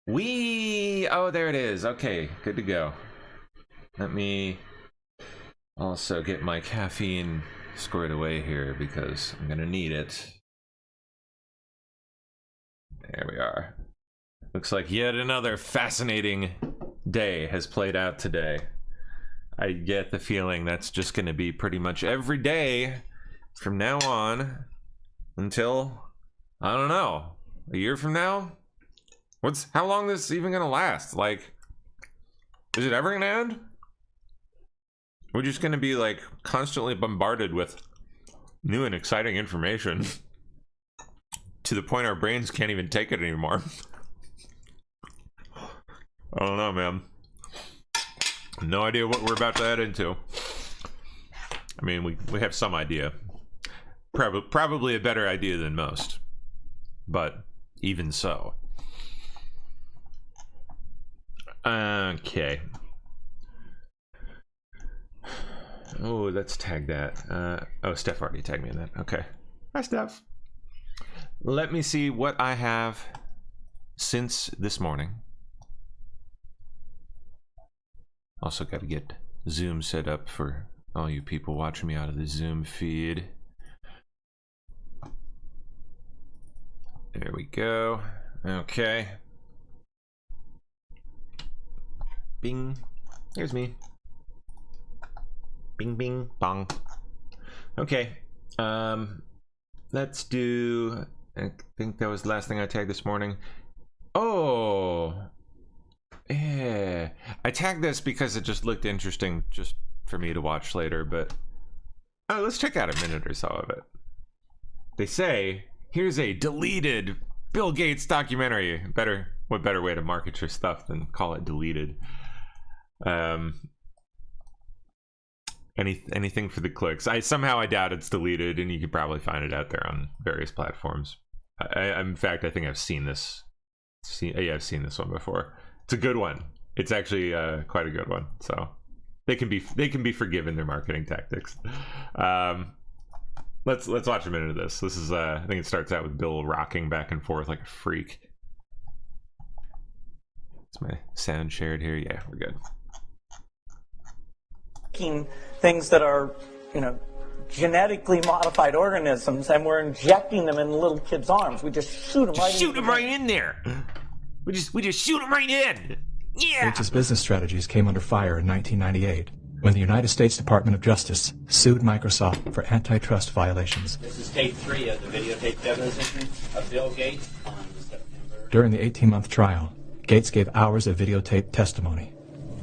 Oh, there it is. Okay, good to go. Let me also get my caffeine squared away here because I'm gonna need it. There we are. Looks like yet another fascinating day has played out today. I get the feeling that's just gonna be pretty much every day from now on until, I don't know, a year from now? How long is this even gonna last? Like, is it ever gonna end? We're just gonna be like constantly bombarded with new and exciting information to the point our brains can't even take it anymore. I don't know, man. No idea what we're about to head into. I mean, we have some idea. Probably a better idea than most. But even so. Okay. Oh, let's tag that. Oh, Steph already tagged me in that. Okay. Hi, Steph. Let me see what I have since this morning. Also got to get Zoom set up for all you people watching me out of the Zoom feed. There we go. Okay. Bing. Here's me. Bing, bing, bong. Okay. Let's do... I think that was the last thing I tagged this morning. Oh! Yeah. I tagged this because it just looked interesting just for me to watch later, but... Oh, let's check out a minute or so of it. They say, here's a deleted Bill Gates documentary. What better way to market your stuff than call it deleted? Anything for the clicks. Somehow I doubt it's deleted, and you could probably find it out there on various platforms. In fact, I think I've seen this. Yeah, I've seen this one before. It's a good one. It's actually quite a good one. So they can be forgiven their marketing tactics. Let's watch a minute of this. This is I think it starts out with Bill rocking back and forth like a freak. Is my sound shared here? Yeah, we're good. Things that are, genetically modified organisms, and we're injecting them in little kids' arms. We just shoot them right in there. We just shoot them right in. Yeah. Gates' business strategies came under fire in 1998 when the United States Department of Justice sued Microsoft for antitrust violations. This is tape 3 of the videotape deposition of Bill Gates on September. During the 18-month trial, Gates gave hours of videotape testimony.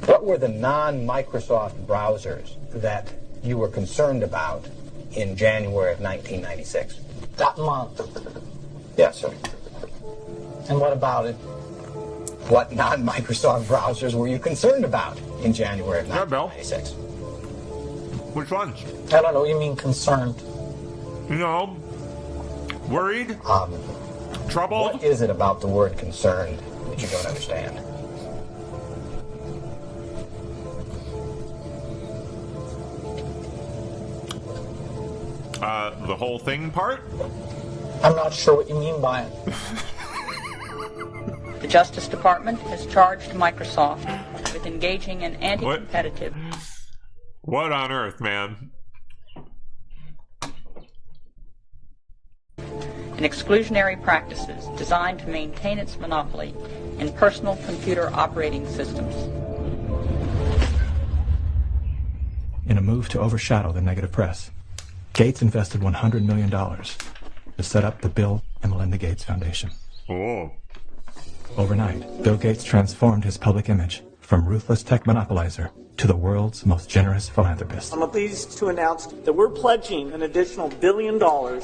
What were the non-Microsoft browsers that you were concerned about in January of 1996? That month. Yes, sir. And what about it? What non-Microsoft browsers were you concerned about in January of 1996? Which ones? I don't know what you mean concerned. Worried? Troubled? What is it about the word concerned that you don't understand? The whole thing part? I'm not sure what you mean by it. The Justice Department has charged Microsoft with engaging in anti-competitive... What on earth, man? ...and exclusionary practices designed to maintain its monopoly in personal computer operating systems. In a move to overshadow the negative press, Gates invested $100 million to set up the Bill and Melinda Gates Foundation. Oh. Overnight, Bill Gates transformed his public image from ruthless tech monopolizer to the world's most generous philanthropist. I'm pleased to announce that we're pledging an additional $1 billion to...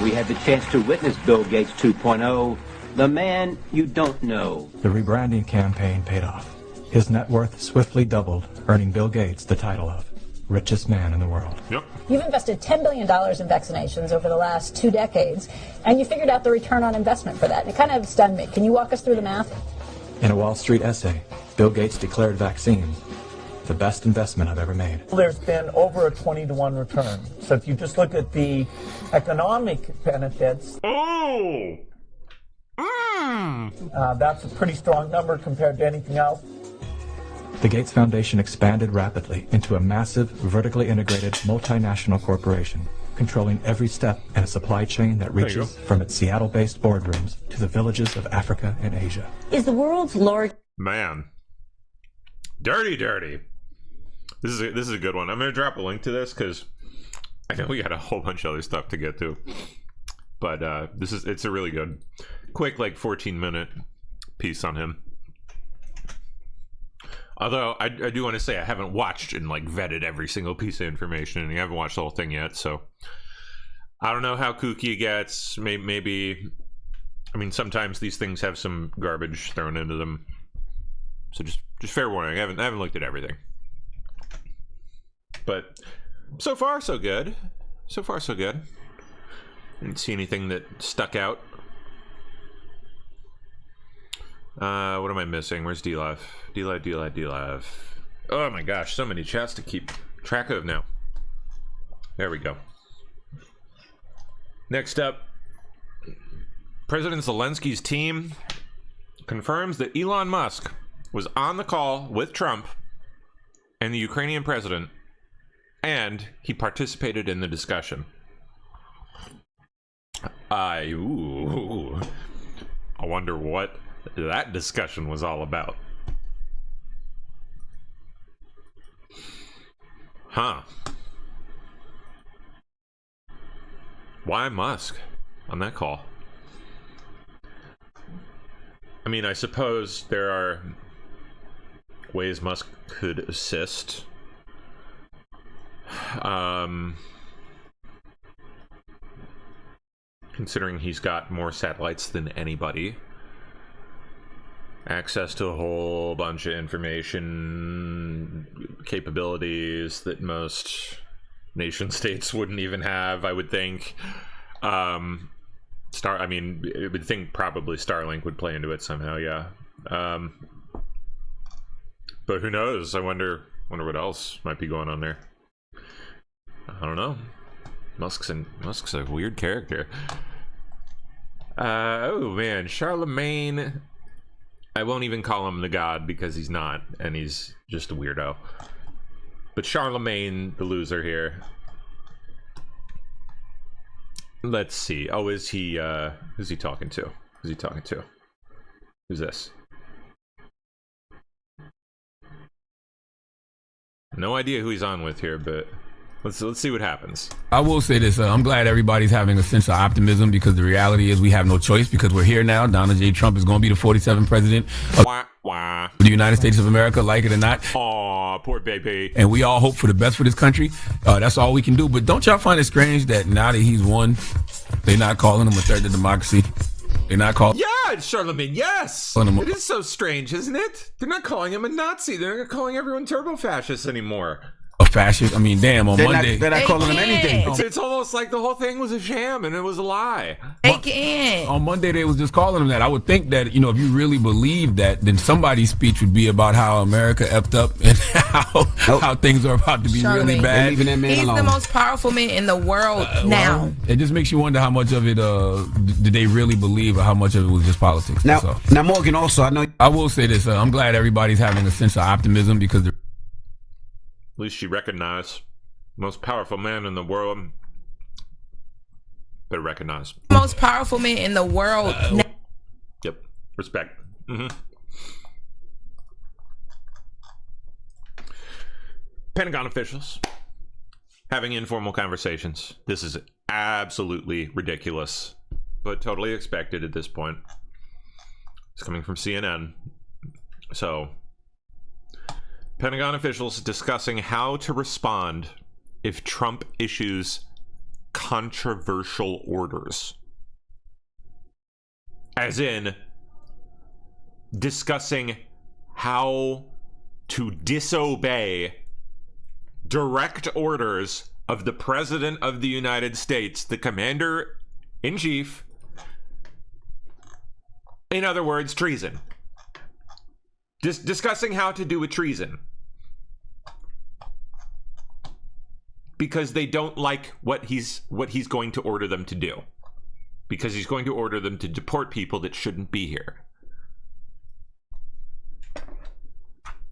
We had the chance to witness Bill Gates 2.0, the man you don't know. The rebranding campaign paid off. His net worth swiftly doubled, earning Bill Gates the title of richest man in the world. Yep. You've invested $10 billion in vaccinations over the last 2 decades, and you figured out the return on investment for that. It kind of stunned me. Can you walk us through the math? In a Wall Street essay, Bill Gates declared vaccines the best investment I've ever made. There's been over a 20-to-1 return. So if you just look at the economic benefits... Oh! That's a pretty strong number compared to anything else. The Gates Foundation expanded rapidly into a massive, vertically integrated, multinational corporation, controlling every step in a supply chain that you reaches from its Seattle-based boardrooms to the villages of Africa and Asia. Is the world's largest Man, dirty. This is a good one. I'm gonna drop a link to this because I know we got a whole bunch of other stuff to get to, but it's a really good, quick, like 14-minute piece on him. Although I do want to say I haven't watched and like vetted every single piece of information, and I haven't watched the whole thing yet, so I don't know how kooky it gets. Maybe I mean sometimes these things have some garbage thrown into them, so just fair warning. I haven't looked at everything, but so far so good. So far so good. Didn't see anything that stuck out. What am I missing? Where's D-Live? D-Live. Oh my gosh, so many chats to keep track of now. There we go. Next up, President Zelensky's team confirms that Elon Musk was on the call with Trump and the Ukrainian president, and he participated in the discussion. I wonder what that discussion was all about. Huh. Why Musk on that call? I mean, I suppose there are ways Musk could assist. Considering he's got more satellites than anybody. Access to a whole bunch of information, capabilities that most nation states wouldn't even have, I would think. I would think probably Starlink would play into it somehow, yeah. But who knows? I wonder what else might be going on there. I don't know. Musk's a weird character. Oh man, Charlemagne. I won't even call him the god because he's not, and he's just a weirdo. But Charlemagne, the loser here. Let's see. Oh, is he? Who's he talking to? Who's he talking to? Who's this? No idea who he's on with here, but let's see what happens. I will say this, I'm glad everybody's having a sense of optimism, because the reality is we have no choice, because we're here now. Donald J. Trump is going to be the 47th president of the United States of America, like it or not. Aw, poor baby. And we all hope for the best for this country. That's all we can do. But don't y'all find it strange that now that he's won, they're not calling him a threat to democracy? They're not calling... Yeah, Charlemagne, yes! It is so strange, isn't it? They're not calling him a Nazi. They're not calling everyone turbo-fascist anymore. A fascist? I mean, damn, on Monday... They're not calling him anything. It's almost like the whole thing was a sham and it was a lie. On Monday, they was just calling him that. I would think that, if you really believe that, then somebody's speech would be about how America effed up and how things are about to be really bad. He's the most powerful man in the world now. Well, it just makes you wonder how much of it did they really believe, or how much of it was just politics. Now, Morgan, also, I will say this. I'm glad everybody's having a sense of optimism, because... At least she recognized most powerful man in the world. Better recognize. Most powerful man in the world. Yep. Respect. Pentagon officials having informal conversations. This is absolutely ridiculous, but totally expected at this point. It's coming from CNN. So... Pentagon officials discussing how to respond if Trump issues controversial orders. As in, discussing how to disobey direct orders of the President of the United States, the Commander-in-Chief. In other words, treason. Discussing how to do a treason. Because they don't like what he's going to order them to do. Because he's going to order them to deport people that shouldn't be here.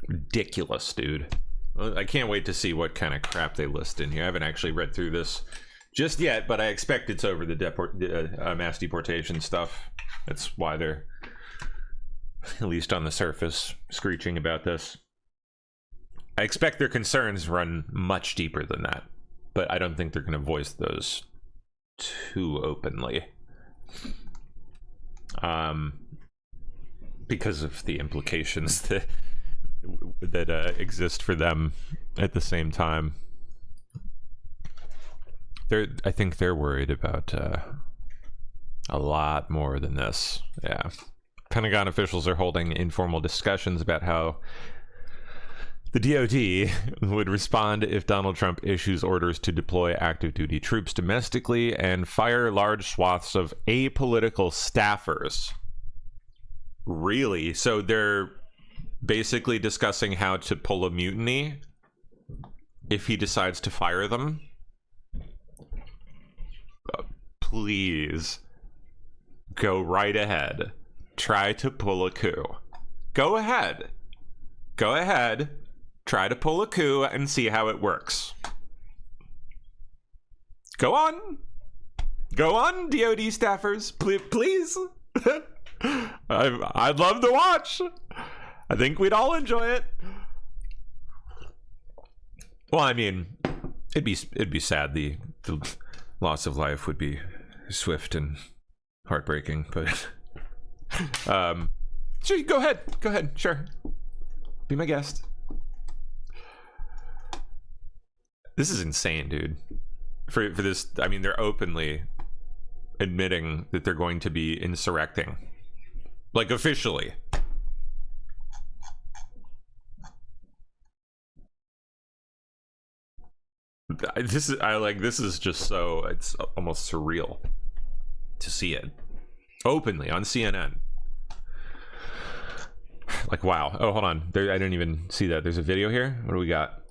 Ridiculous, dude. I can't wait to see what kind of crap they list in here. I haven't actually read through this just yet, but I expect it's over the mass deportation stuff. That's why they're, at least on the surface, screeching about this. I expect their concerns run much deeper than that, but I don't think they're going to voice those too openly. Because of the implications that exist for them at the same time. I think they're worried about a lot more than this. Yeah. Pentagon officials are holding informal discussions about how the DoD would respond if Donald Trump issues orders to deploy active duty troops domestically and fire large swaths of apolitical staffers. Really? So they're basically discussing how to pull a mutiny if he decides to fire them? Please go right ahead. Try to pull a coup. Go ahead. Go ahead. Try to pull a coup and see how it works. Go on. Go on, DoD staffers. Please. I'd love to watch. I think we'd all enjoy it. Well, I mean, it'd be sad. The loss of life would be swift and heartbreaking, but sure, go ahead, sure. Be my guest. This is insane, dude. For this, I mean, they're openly admitting that they're going to be insurrecting. Like, officially. This is just so, it's almost surreal to see it openly on CNN. Like, wow. Oh, hold on. I didn't even see that. There's a video here. What do we got?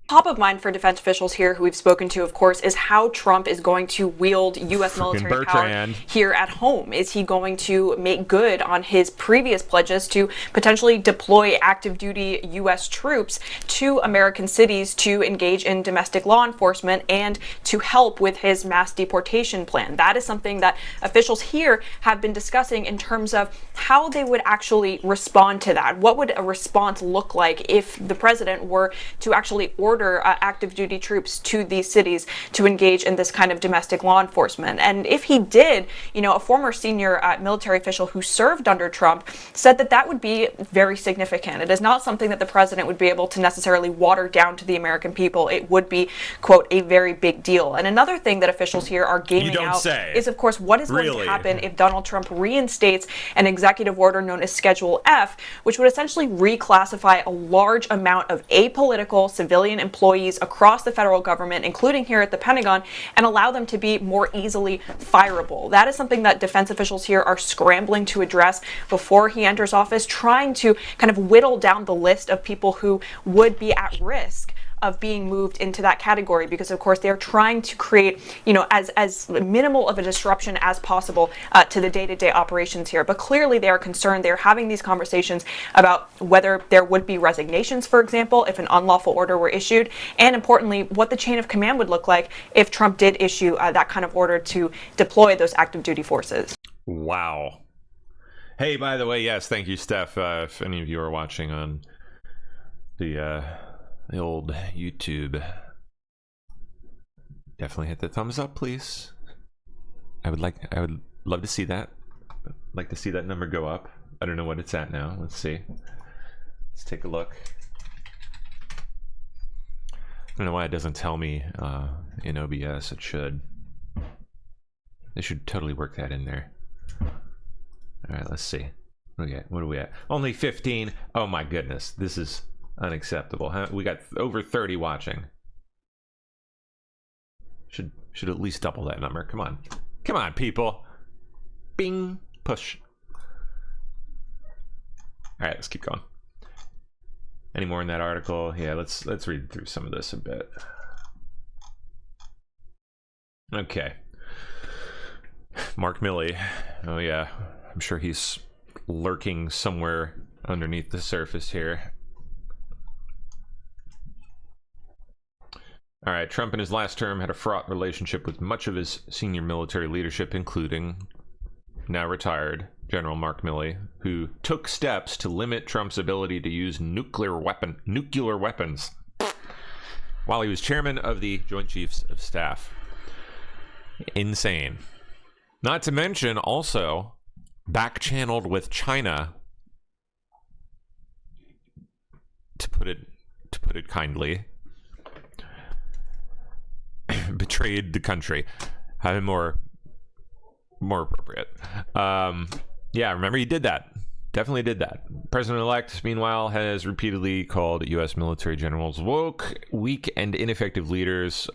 Top of mind for defense officials here who we've spoken to, of course, is how Trump is going to wield U.S. military power here at home. Is he going to make good on his previous pledges to potentially deploy active duty U.S. troops to American cities to engage in domestic law enforcement and to help with his mass deportation plan? That is something that officials here have been discussing in terms of how they would actually respond to that. What would a response look like if the president were to actually order active duty troops to these cities to engage in this kind of domestic law enforcement? And if he did, a former senior military official who served under Trump said that that would be very significant. It is not something that the president would be able to necessarily water down to the American people. It would be, quote, a very big deal. And another thing that officials here are gaming out is, of course, what is going to happen if Donald Trump reinstates an executive order known as Schedule F, which would essentially reclassify a large amount of apolitical civilian employees across the federal government, including here at the Pentagon, and allow them to be more easily fireable. That is something that defense officials here are scrambling to address before he enters office, trying to kind of whittle down the list of people who would be at risk of being moved into that category, because of course they're trying to create, as minimal of a disruption as possible to the day-to-day operations here. But clearly they are concerned. They're having these conversations about whether there would be resignations, for example, if an unlawful order were issued, and importantly, what the chain of command would look like if Trump did issue that kind of order to deploy those active duty forces. Wow. Hey, by the way, yes, thank you, Steph. If any of you are watching on the old YouTube, definitely hit the thumbs up, please. I would love to see that. I'd like to see that number go up. I don't know what it's at now. Let's see. Let's take a look. I don't know why it doesn't tell me in OBS. It should. They should totally work that in there. All right, let's see. What are we at? Only 15. Oh my goodness, this is unacceptable. We got over 30 watching. Should at least double that number. Come on, people. Bing, push. All right, let's keep going. Any more in that article? Yeah, let's read through some of this a bit. Okay. Mark Milley. Oh yeah, I'm sure he's lurking somewhere underneath the surface here. All right, Trump in his last term had a fraught relationship with much of his senior military leadership, including now retired General Mark Milley, who took steps to limit Trump's ability to use nuclear weapons while he was chairman of the Joint Chiefs of Staff. Insane. Not to mention also back-channeled with China, to put it kindly. Betrayed the country. More appropriate. Yeah, remember he did that. Definitely did that. President-elect, meanwhile, has repeatedly called U.S. military generals woke, weak, and ineffective leaders.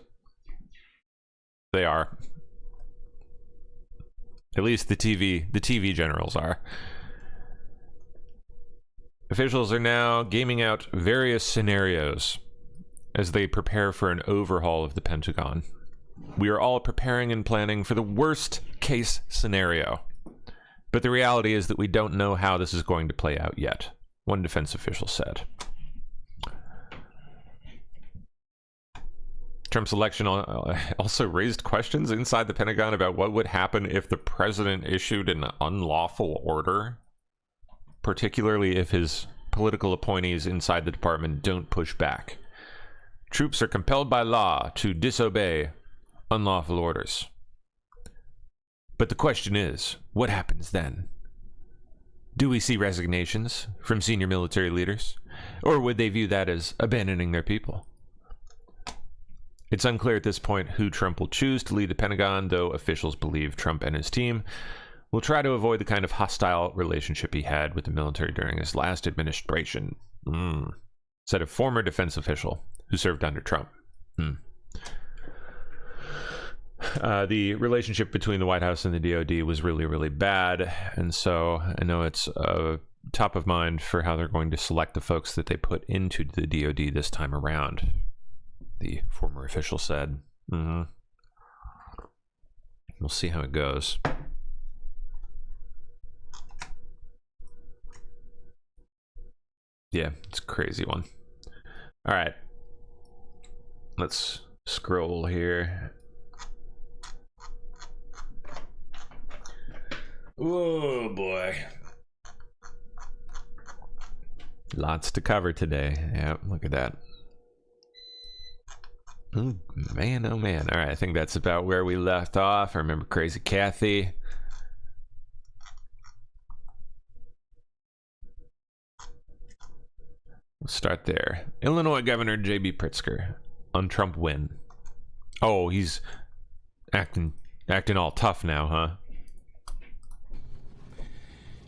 They are. At least the TV generals are. Officials are now gaming out various scenarios as they prepare for an overhaul of the Pentagon. We are all preparing and planning for the worst case scenario. But the reality is that we don't know how this is going to play out yet, one defense official said. Trump's election also raised questions inside the Pentagon about what would happen if the president issued an unlawful order, particularly if his political appointees inside the department don't push back. Troops are compelled by law to disobey unlawful orders. But the question is, what happens then? Do we see resignations from senior military leaders? Or would they view that as abandoning their people? It's unclear at this point who Trump will choose to lead the Pentagon, though officials believe Trump and his team will try to avoid the kind of hostile relationship he had with the military during his last administration, said a former defense official who served under Trump. The relationship between the White House and the DoD was really, really bad, and so I know it's top of mind for how they're going to select the folks that they put into the DoD this time around, the former official said. We'll see how it goes. Yeah, it's a crazy one. All right. Let's scroll here. Oh boy. Lots to cover today. Yeah, look at that. Ooh, man, oh man. All right, I think that's about where we left off. I remember Crazy Kathy. We'll start there. Illinois Governor J.B. Pritzker on Trump win. Oh, he's acting all tough now, huh?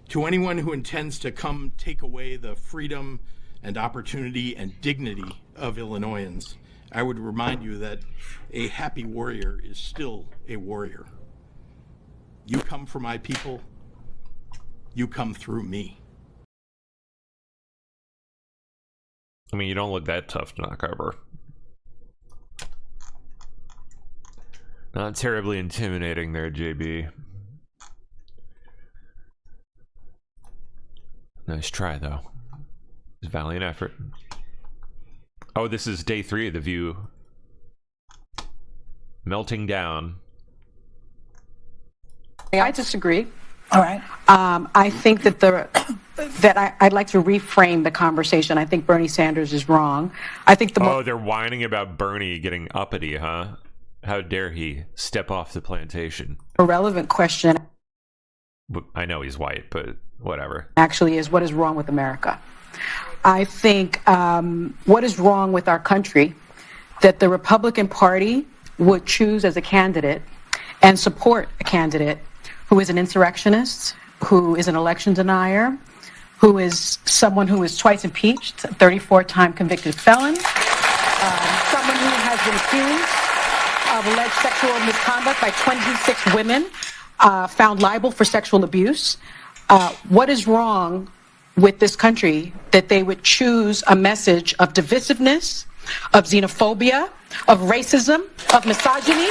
To anyone who intends to come take away the freedom and opportunity and dignity of Illinoisans, I would remind you that a happy warrior is still a warrior. You come for my people, you come through me. I mean, you don't look that tough to knock over. Not terribly intimidating there, JB. Nice try, though. It's a valiant effort. Oh, this is day 3 of The View. Melting down. I disagree. All right. I think that I'd like to reframe the conversation. I think Bernie Sanders is wrong. I think they're whining about Bernie getting uppity, huh? How dare he step off the plantation? Irrelevant question. I know he's white, but whatever. Actually, is what is wrong with America? I think what is wrong with our country that the Republican Party would choose as a candidate and support a candidate who is an insurrectionist, who is an election denier, who is someone who is twice impeached, a 34-time convicted felon, someone who has been accused of alleged sexual misconduct by 26 women, found liable for sexual abuse. What is wrong with this country that they would choose a message of divisiveness, of xenophobia, of racism, of misogyny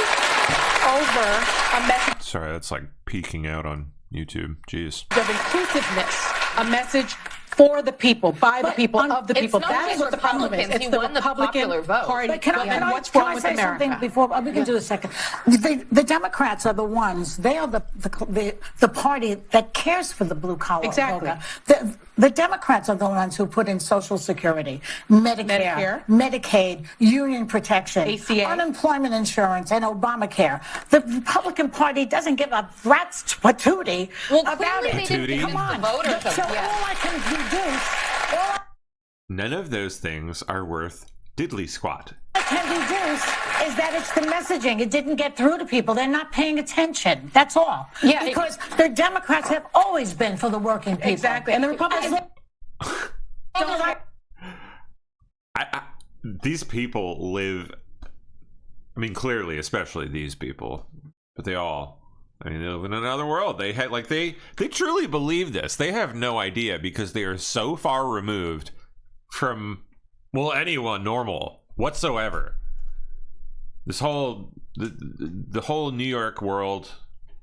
over a message? Sorry, that's like peeking out on YouTube. Jeez. Of inclusiveness, a message for the people, by the people, of the it's people. not That just is what the problem is. Republicans. It's He the won the Republican popular vote. Party. But can I what's wrong with say America? something before we can do a second? The Democrats are the ones. They are the party that cares for the blue collar Exactly. voter. The Democrats are the ones who put in Social Security, Medicare, Medicaid, union protection, ACA, unemployment insurance, and Obamacare. The Republican Party doesn't give a rat's patootie about it. Come on. So all I can deduce. None of those things are worth diddly squat. I can deduce is that it's the messaging. It didn't get through to people. They're not paying attention. That's all. Yeah, because the Democrats have always been for the working people. Exactly. And the Republicans. These people live, I mean, clearly, especially these people, but they all, I mean, they live in another world. They had, like, they truly believe this. They have no idea because they are so far removed from, well, anyone normal whatsoever. This whole, the whole New York world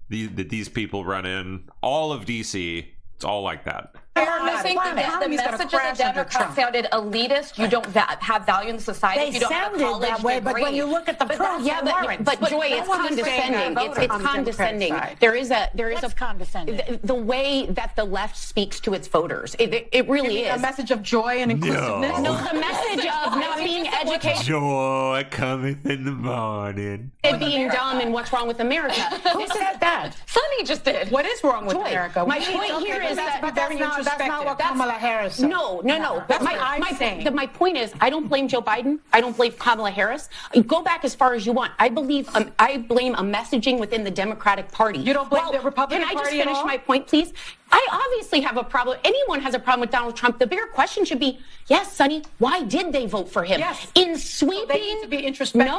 that these people run in, all of DC, it's all like that. I think the message of the Democrats sounded elitist. You don't have value in society. They you don't sounded have a college that way, degree. but when you look at the proof, yeah, but Joy, it's condescending. It's condescending. There is a condescending. The way that the left speaks to its voters. It really is a message of joy and inclusiveness. No, the message of not being educated. Joy cometh in the morning. Being dumb and what's wrong with America. Who said that? Sonny just did. What is wrong with America? My point here is that that's not what Kamala Harris said. No. That's what I'm saying. My point is, I don't blame Joe Biden. I don't blame Kamala Harris. Go back as far as you want. I blame a messaging within the Democratic Party. You don't blame the Republican Party. Can I just Party finish my point, please? I obviously have a problem. Anyone has a problem with Donald Trump. The bigger question should be, yes, Sonny, why did they vote for him? Yes. In sweeping. They need to be introspective.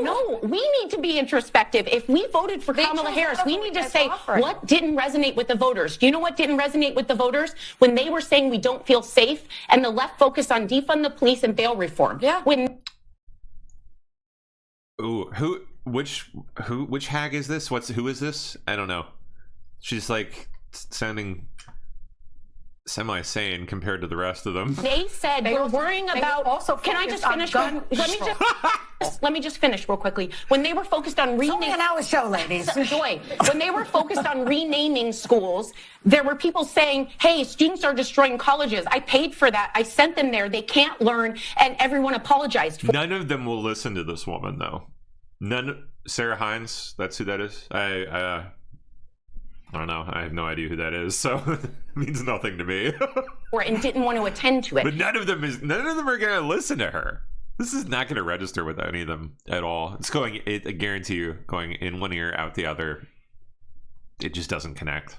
No. We need to be introspective. If we voted for Kamala Harris, we need to say what didn't resonate with the voters. Do you know what didn't resonate with the voters? When they were saying we don't feel safe, and the left focused on defund the police and bail reform. Yeah. Which hag is this? Who is this? I don't know. She's like sounding semi-sane compared to the rest of them. They said we're worrying about. Also, can I just finish? Let me just finish real quickly. When they were focused on It's only an hour show, ladies. Joy, when they were focused on renaming schools, there were people saying, "Hey, students are destroying colleges. I paid for that. I sent them there. They can't learn," and everyone apologized. None of them will listen to this woman, though. Sarah Hines, that's who that is. I don't know. I have no idea who that is, so it means nothing to me. And didn't want to attend to it. But none of them are going to listen to her. This is not going to register with any of them at all. I guarantee you, going in one ear, out the other. It just doesn't connect.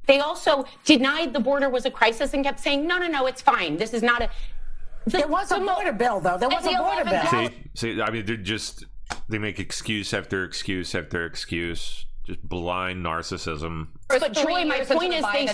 They also denied the border was a crisis and kept saying, no, it's fine. This is not a... There was a border bill, though. There was a border bill. See, I mean, they make excuse after excuse after excuse. Just blind narcissism. But Joy, my point is they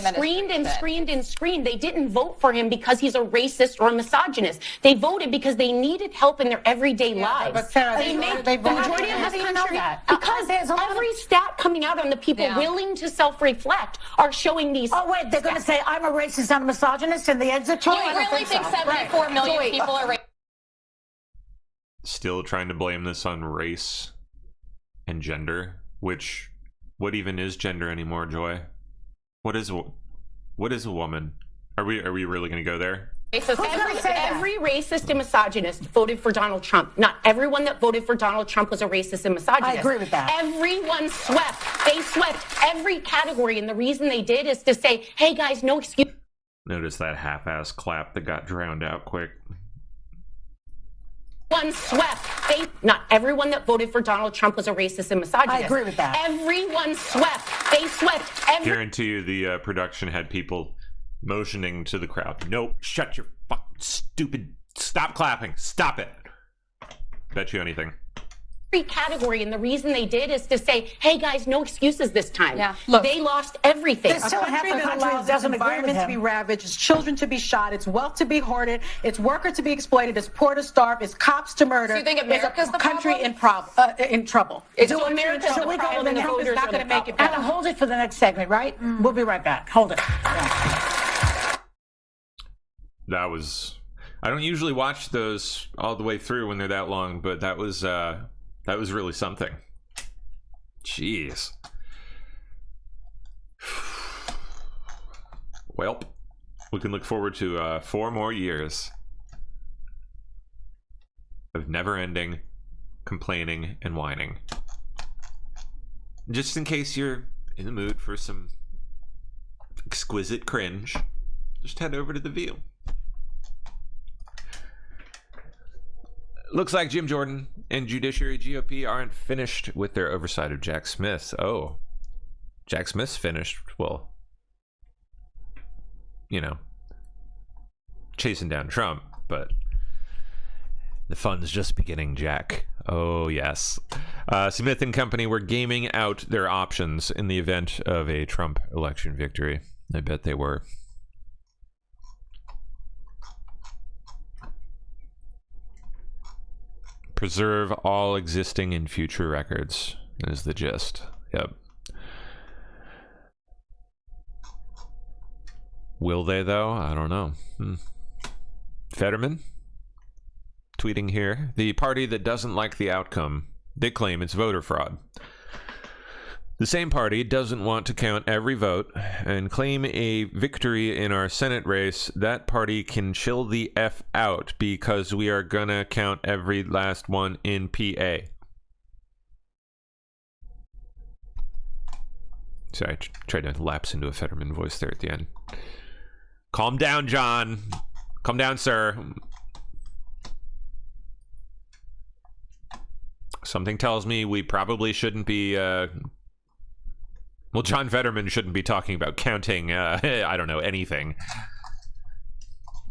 screamed. They didn't vote for him because he's a racist or a misogynist. They voted because they needed help in their everyday lives. But Sarah, the majority of this country, because every stat coming out on the people willing to self-reflect are showing these. Oh wait, they're going to say I'm a racist, I'm a misogynist in the exit poll. You really think 74 million people are racist? Still trying to blame this on race and gender, which. What even is gender anymore, Joy? What is a woman? Are we really going to go there? Every racist and misogynist voted for Donald Trump. Not everyone that voted for Donald Trump was a racist and misogynist. I agree with that. Everyone swept. They swept every category, and the reason they did is to say, "Hey guys, no excuse." Notice that half-ass clap that got drowned out quick. One swept. Not everyone that voted for Donald Trump was a racist and misogynist. I agree with that. Everyone swept. They swept. Guarantee you the production had people motioning to the crowd. Nope, shut your fucking stupid... Stop clapping. Stop it. Bet you anything. Every category, and the reason they did is to say, "Hey guys, no excuses this time." Yeah. Look, they lost everything. There's still half the country that doesn't agree with environment to be ravaged, its children to be shot, its wealth to be hoarded, its worker to be exploited, its poor to starve, its cops to murder. So you think America's the country problem? in trouble? It's America's so the we problem, and the Trump is voters not are going the to make it. problem. Anna, hold it for the next segment, right? We'll be right back. Hold it. Yeah. That was... I don't usually watch those all the way through when they're that long, but that was really something. Jeez. Welp. We can look forward to 4 more years of never-ending complaining and whining. Just in case you're in the mood for some exquisite cringe, just head over to The View. Looks like Jim Jordan and Judiciary GOP aren't finished with their oversight of Jack Smith. Oh, Jack Smith's finished. Well, you know, chasing down Trump, but the fun's just beginning, Jack. Oh, yes. Smith and company were gaming out their options in the event of a Trump election victory. I bet they were. Preserve all existing and future records is the gist. Yep. Will they, though? I don't know. Fetterman? Tweeting here. The party that doesn't like the outcome, they claim it's voter fraud. The same party doesn't want to count every vote and claim a victory in our Senate race. That party can chill the F out because we are gonna count every last one in PA. Sorry, I tried to lapse into a Fetterman voice there at the end. Calm down, John. Calm down, sir. Something tells me we probably shouldn't be, well, John Fetterman shouldn't be talking about counting, I don't know, anything.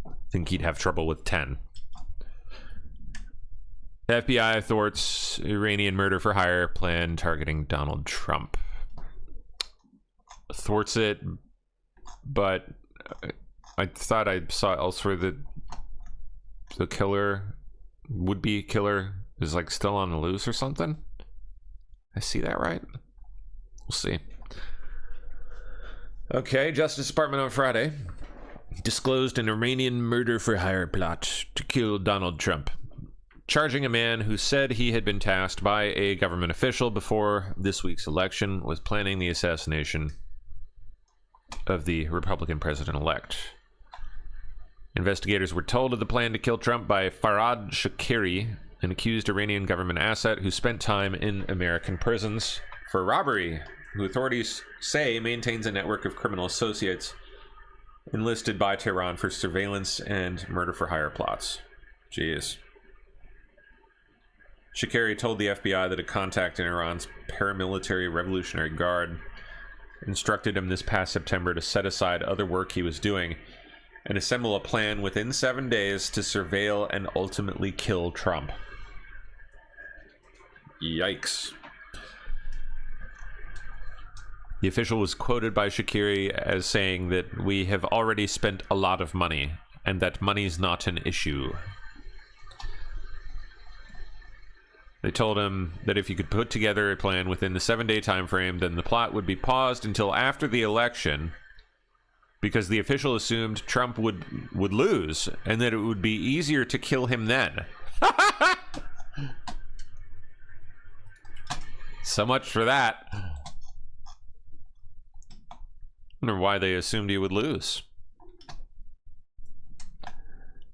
I think he'd have trouble with 10. The FBI thwarts Iranian murder for hire plan targeting Donald Trump. Thwarts it, but I thought I saw elsewhere that the killer, would-be killer, is like still on the loose or something. I see that right? We'll see. Okay, Justice Department on Friday disclosed an Iranian murder for hire plot to kill Donald Trump, charging a man who said he had been tasked by a government official before this week's election with planning the assassination of the Republican president-elect. Investigators were told of the plan to kill Trump by Farhad Shakiri, an accused Iranian government asset who spent time in American prisons for robbery, who authorities say maintains a network of criminal associates enlisted by Tehran for surveillance and murder-for-hire plots. Jeez. Shakiri told the FBI that a contact in Iran's paramilitary Revolutionary Guard instructed him this past September to set aside other work he was doing and assemble a plan within 7 days to surveil and ultimately kill Trump. Yikes. The official was quoted by Shakiri as saying that we have already spent a lot of money and that money's not an issue. They told him that if he could put together a plan within the 7-day time frame, then the plot would be paused until after the election, because the official assumed Trump would lose and that it would be easier to kill him then. So much for that. I wonder why they assumed he would lose.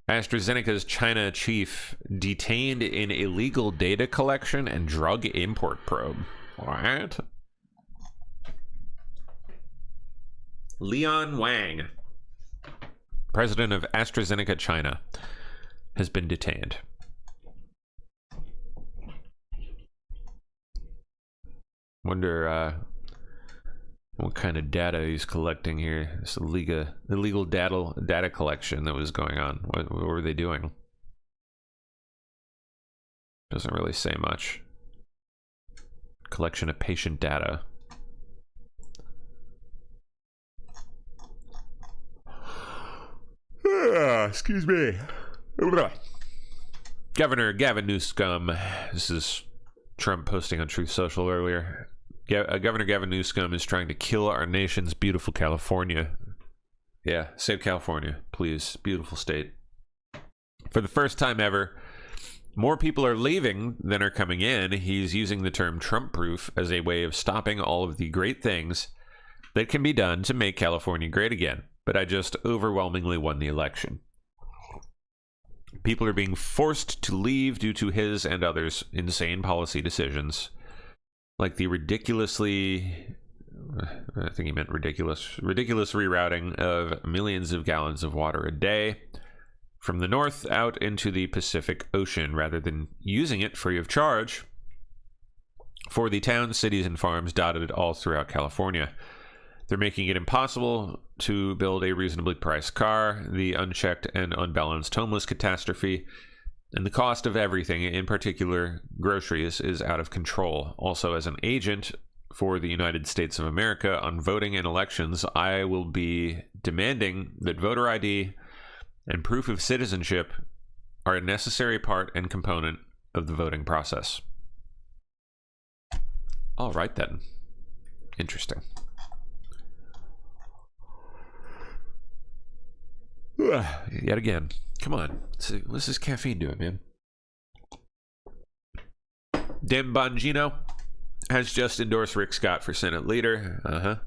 AstraZeneca's China chief detained in illegal data collection and drug import probe. What? Leon Wang, president of AstraZeneca China, has been detained. Wonder what kind of data he's collecting here. This illegal data collection that was going on. What were they doing? Doesn't really say much. Collection of patient data. Excuse me. Governor Gavin Newsom. This is Trump posting on Truth Social earlier. Governor Gavin Newsom is trying to kill our nation's beautiful California Yeah, save California, please. Beautiful state. For the first time ever, more people are leaving than are coming in. He's using the term Trump-proof as a way of stopping all of the great things that can be done to make California great again. But I just overwhelmingly won the election. People are being forced to leave due to his and others' insane policy decisions, like the ridiculously, I think he meant ridiculous rerouting of millions of gallons of water a day from the north out into the Pacific Ocean, rather than using it free of charge for the towns, cities, and farms dotted all throughout California. They're making it impossible to build a reasonably priced car, the unchecked and unbalanced homeless catastrophe, and the cost of everything, in particular groceries, is out of control. Also, as an agent for the United States of America on voting and elections, I will be demanding that voter ID and proof of citizenship are a necessary part and component of the voting process. All right, then. Interesting. Yet again. Come on. What's this caffeine doing, man? Dan Bongino has just endorsed Rick Scott for Senate leader. A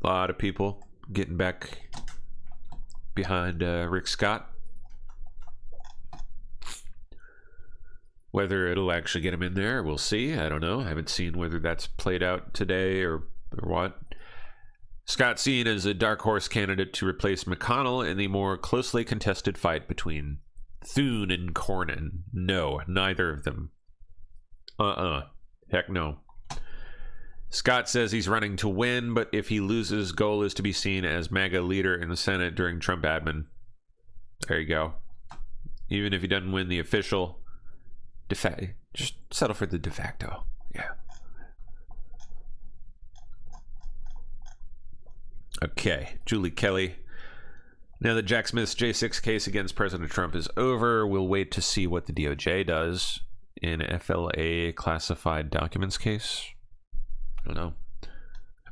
lot of people getting back behind Rick Scott. Whether it'll actually get him in there, we'll see. I don't know. I haven't seen whether that's played out today or what. Scott seen as a dark horse candidate to replace McConnell in the more closely contested fight between Thune and Cornyn. No, neither of them. Heck no. Scott says he's running to win, but if he loses, goal is to be seen as MAGA leader in the Senate during Trump admin. There you go. Even if he doesn't win the official, just settle for the de facto. Yeah. Okay, Julie Kelly. Now that Jack Smith's J6 case against President Trump is over, we'll wait to see what the DOJ does in FLA classified documents case. I don't know.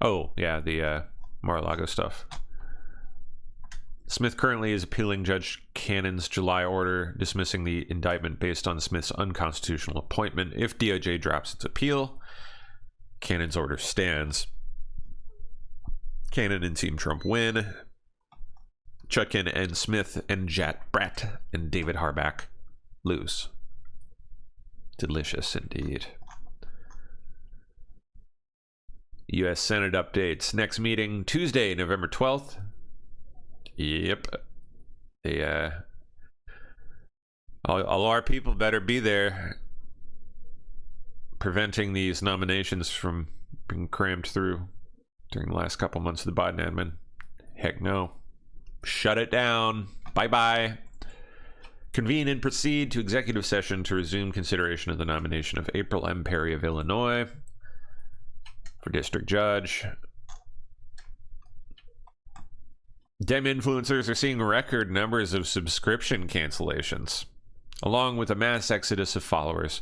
Oh, yeah, the Mar-a-Lago stuff. Smith currently is appealing Judge Cannon's July order dismissing the indictment based on Smith's unconstitutional appointment. If DOJ drops its appeal, Cannon's order stands. Cannon and Team Trump win. Chutkan and Smith and Jat Bratt and David Harback lose. Delicious indeed. U.S. Senate updates. Next meeting, Tuesday, November 12th. Yep. All our people better be there, preventing these nominations from being crammed through during the last couple months of the Biden admin. Heck no. Shut it down. Bye-bye. Convene and proceed to executive session to resume consideration of the nomination of April M. Perry of Illinois for district judge. Dem influencers are seeing record numbers of subscription cancellations, along with a mass exodus of followers,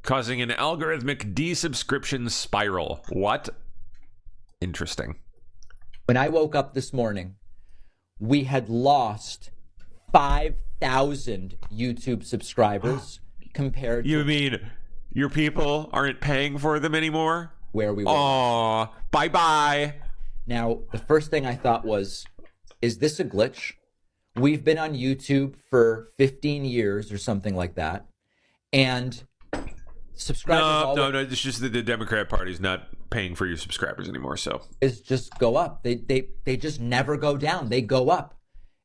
causing an algorithmic desubscription spiral. What? Interesting. When I woke up this morning, we had lost 5,000 YouTube subscribers compared to... You mean your people aren't paying for them anymore? Where we were. Aw, bye-bye. Now, the first thing I thought was, is this a glitch? We've been on YouTube for 15 years or something like that. And subscribers... No, it's just that the Democrat Party's not paying for your subscribers anymore, so... Is just go up. They just never go down. They go up.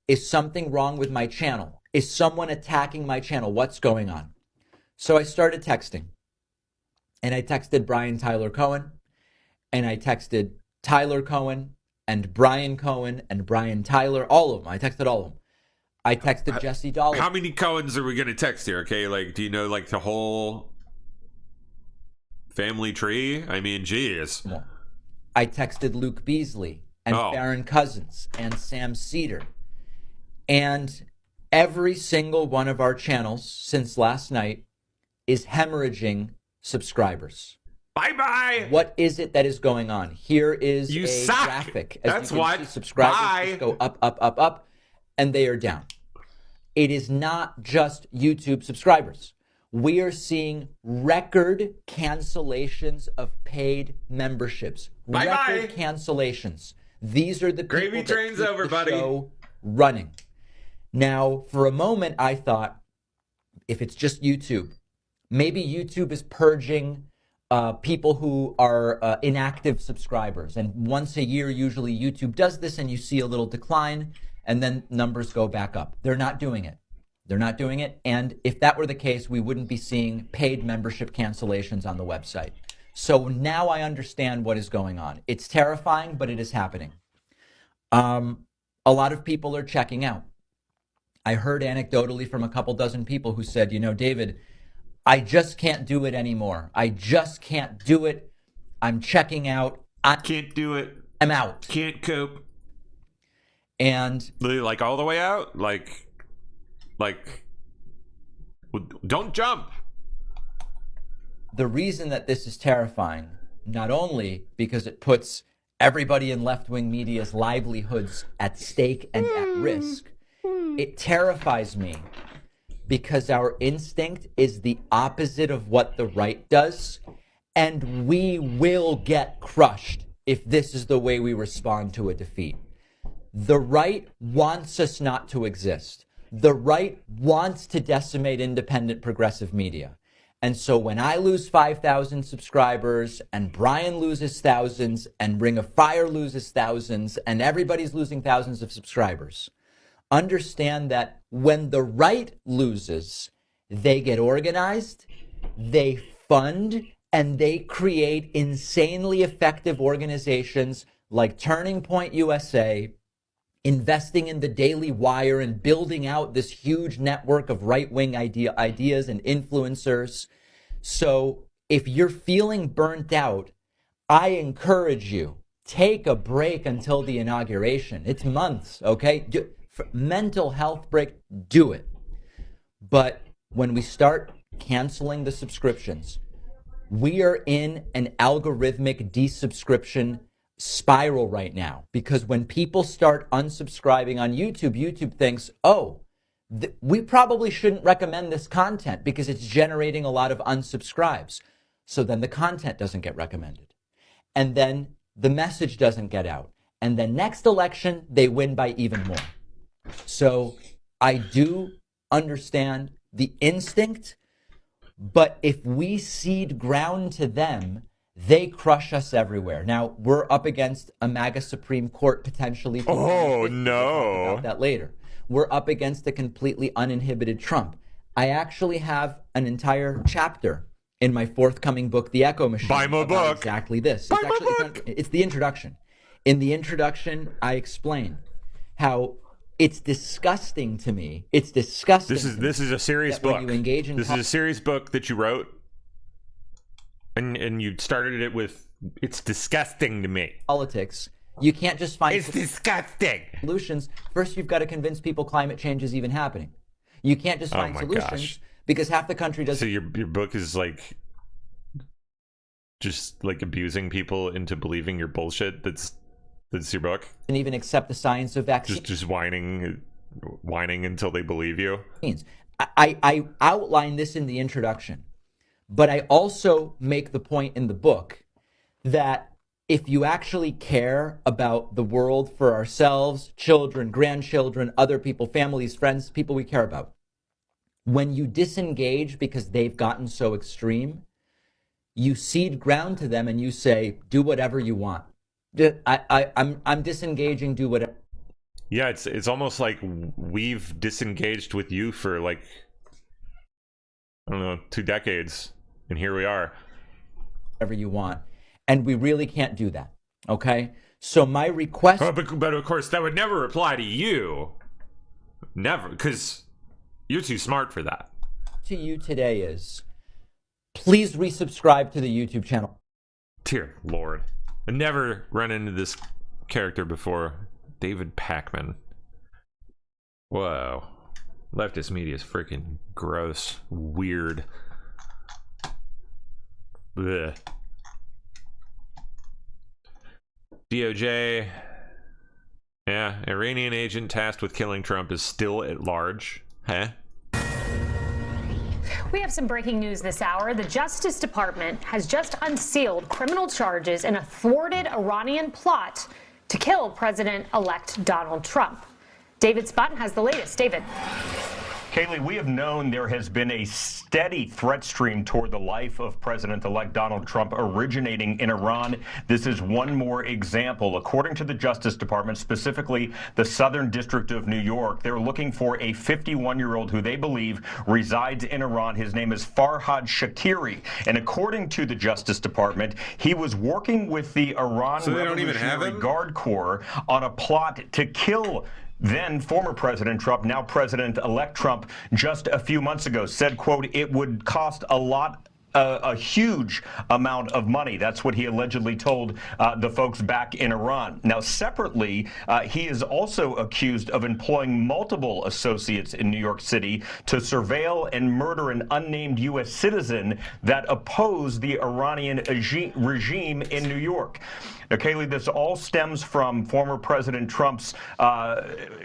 Is something wrong with my channel? Is someone attacking my channel? What's going on? So I started texting. And I texted Brian Tyler Cohen. And I texted Tyler Cohen and Brian Cohen and Brian Tyler. All of them. I texted all of them. I texted Jesse Dollar. How many Cohens are we going to text here, okay? Like, do you know, like, the whole family tree? I mean, geez. I texted Luke Beasley and Farron Cousins and Sam Cedar. And every single one of our channels since last night is hemorrhaging subscribers. Bye-bye. What is it that is going on? Here is You a suck. graphic. As That's you can what. see, subscribers Bye. just go up, up, up, up, and they are down. It is not just YouTube subscribers. We are seeing record cancellations of paid memberships. Bye-bye. Record cancellations. These are the people Gravy that train's keep over, the buddy. show running. Now, for a moment, I thought, if it's just YouTube, maybe YouTube is purging people who are inactive subscribers. And once a year, usually YouTube does this, and you see a little decline, and then numbers go back up. They're not doing it. They're not doing it. And if that were the case, we wouldn't be seeing paid membership cancellations on the website. So now I understand what is going on. It's terrifying, but it is happening. A lot of people are checking out. I heard anecdotally from a couple dozen people who said, you know, David, I just can't do it anymore. I just can't do it. I'm checking out. I can't do it. I'm out. Can't cope. And like all the way out? Like don't jump. The reason that this is terrifying, not only because it puts everybody in left-wing media's livelihoods at stake and at risk, it terrifies me because our instinct is the opposite of what the right does, and we will get crushed if this is the way we respond to a defeat. The right wants us not to exist. The right wants to decimate independent progressive media. And so when I lose 5,000 subscribers and Brian loses thousands and Ring of Fire loses thousands and everybody's losing thousands of subscribers, understand that when the right loses, they get organized, they fund, and they create insanely effective organizations like Turning Point USA, investing in the Daily Wire and building out this huge network of right-wing ideas and influencers. So if you're feeling burnt out, I encourage you, take a break until the inauguration. It's months, okay? Mental health break, do it. But when we start canceling the subscriptions, we are in an algorithmic desubscription spiral right now, because when people start unsubscribing on YouTube, YouTube thinks, oh, we probably shouldn't recommend this content because it's generating a lot of unsubscribes. So then the content doesn't get recommended. And then the message doesn't get out. And the next election, they win by even more. So I do understand the instinct, but if we cede ground to them, they crush us everywhere. Now, we're up against a MAGA Supreme Court potentially. Oh, no. We'll talk about that later. We're up against a completely uninhibited Trump. I actually have an entire chapter in my forthcoming book, The Echo Machine. Buy my book. Exactly this. It's the introduction. In the introduction, I explain how it's disgusting to me. It's disgusting. This is a serious book. You engage in this is a serious book that you wrote. And you started it with, it's disgusting to me. Politics. You can't just find... It's disgusting. ...solutions. First, you've got to convince people climate change is even happening. You can't just find solutions because half the country doesn't... So your book is like, just like abusing people into believing your bullshit. That's your book? And even accept the science of vaccines. Just whining until they believe you? I outline this in the introduction. But I also make the point in the book that if you actually care about the world for ourselves, children, grandchildren, other people, families, friends, people we care about, when you disengage because they've gotten so extreme, you cede ground to them and you say, do whatever you want. I'm disengaging, do whatever. Yeah, it's almost like we've disengaged with you for like, I don't know, 2 decades. And here we are. Whatever you want. And we really can't do that. Okay? So my request... But of course, that would never apply to you. Never. Because you're too smart for that. To you today is, please resubscribe to the YouTube channel. Dear Lord. I never run into this character before. David Pakman. Whoa. Leftist media is freaking gross. Weird. Blech. DOJ. Yeah, Iranian agent tasked with killing Trump is still at large. Huh? We have some breaking news this hour. The Justice Department has just unsealed criminal charges in a thwarted Iranian plot to kill President-elect Donald Trump. David Sputton has the latest. David. Kaylee, we have known there has been a steady threat stream toward the life of President-elect Donald Trump originating in Iran. This is one more example. According to the Justice Department, specifically the Southern District of New York, they're looking for a 51-year-old who they believe resides in Iran. His name is Farhad Shakiri. And according to the Justice Department, he was working with the Iran Revolutionary Guard Corps on a plot to kill then former President Trump, now President-elect Trump, just a few months ago said, quote, it would cost a huge amount of money. That's what he allegedly told the folks back in Iran. Now, separately, he is also accused of employing multiple associates in New York City to surveil and murder an unnamed U.S. citizen that opposed the Iranian regime in New York. Now, Kaylee, this all stems from former President Trump's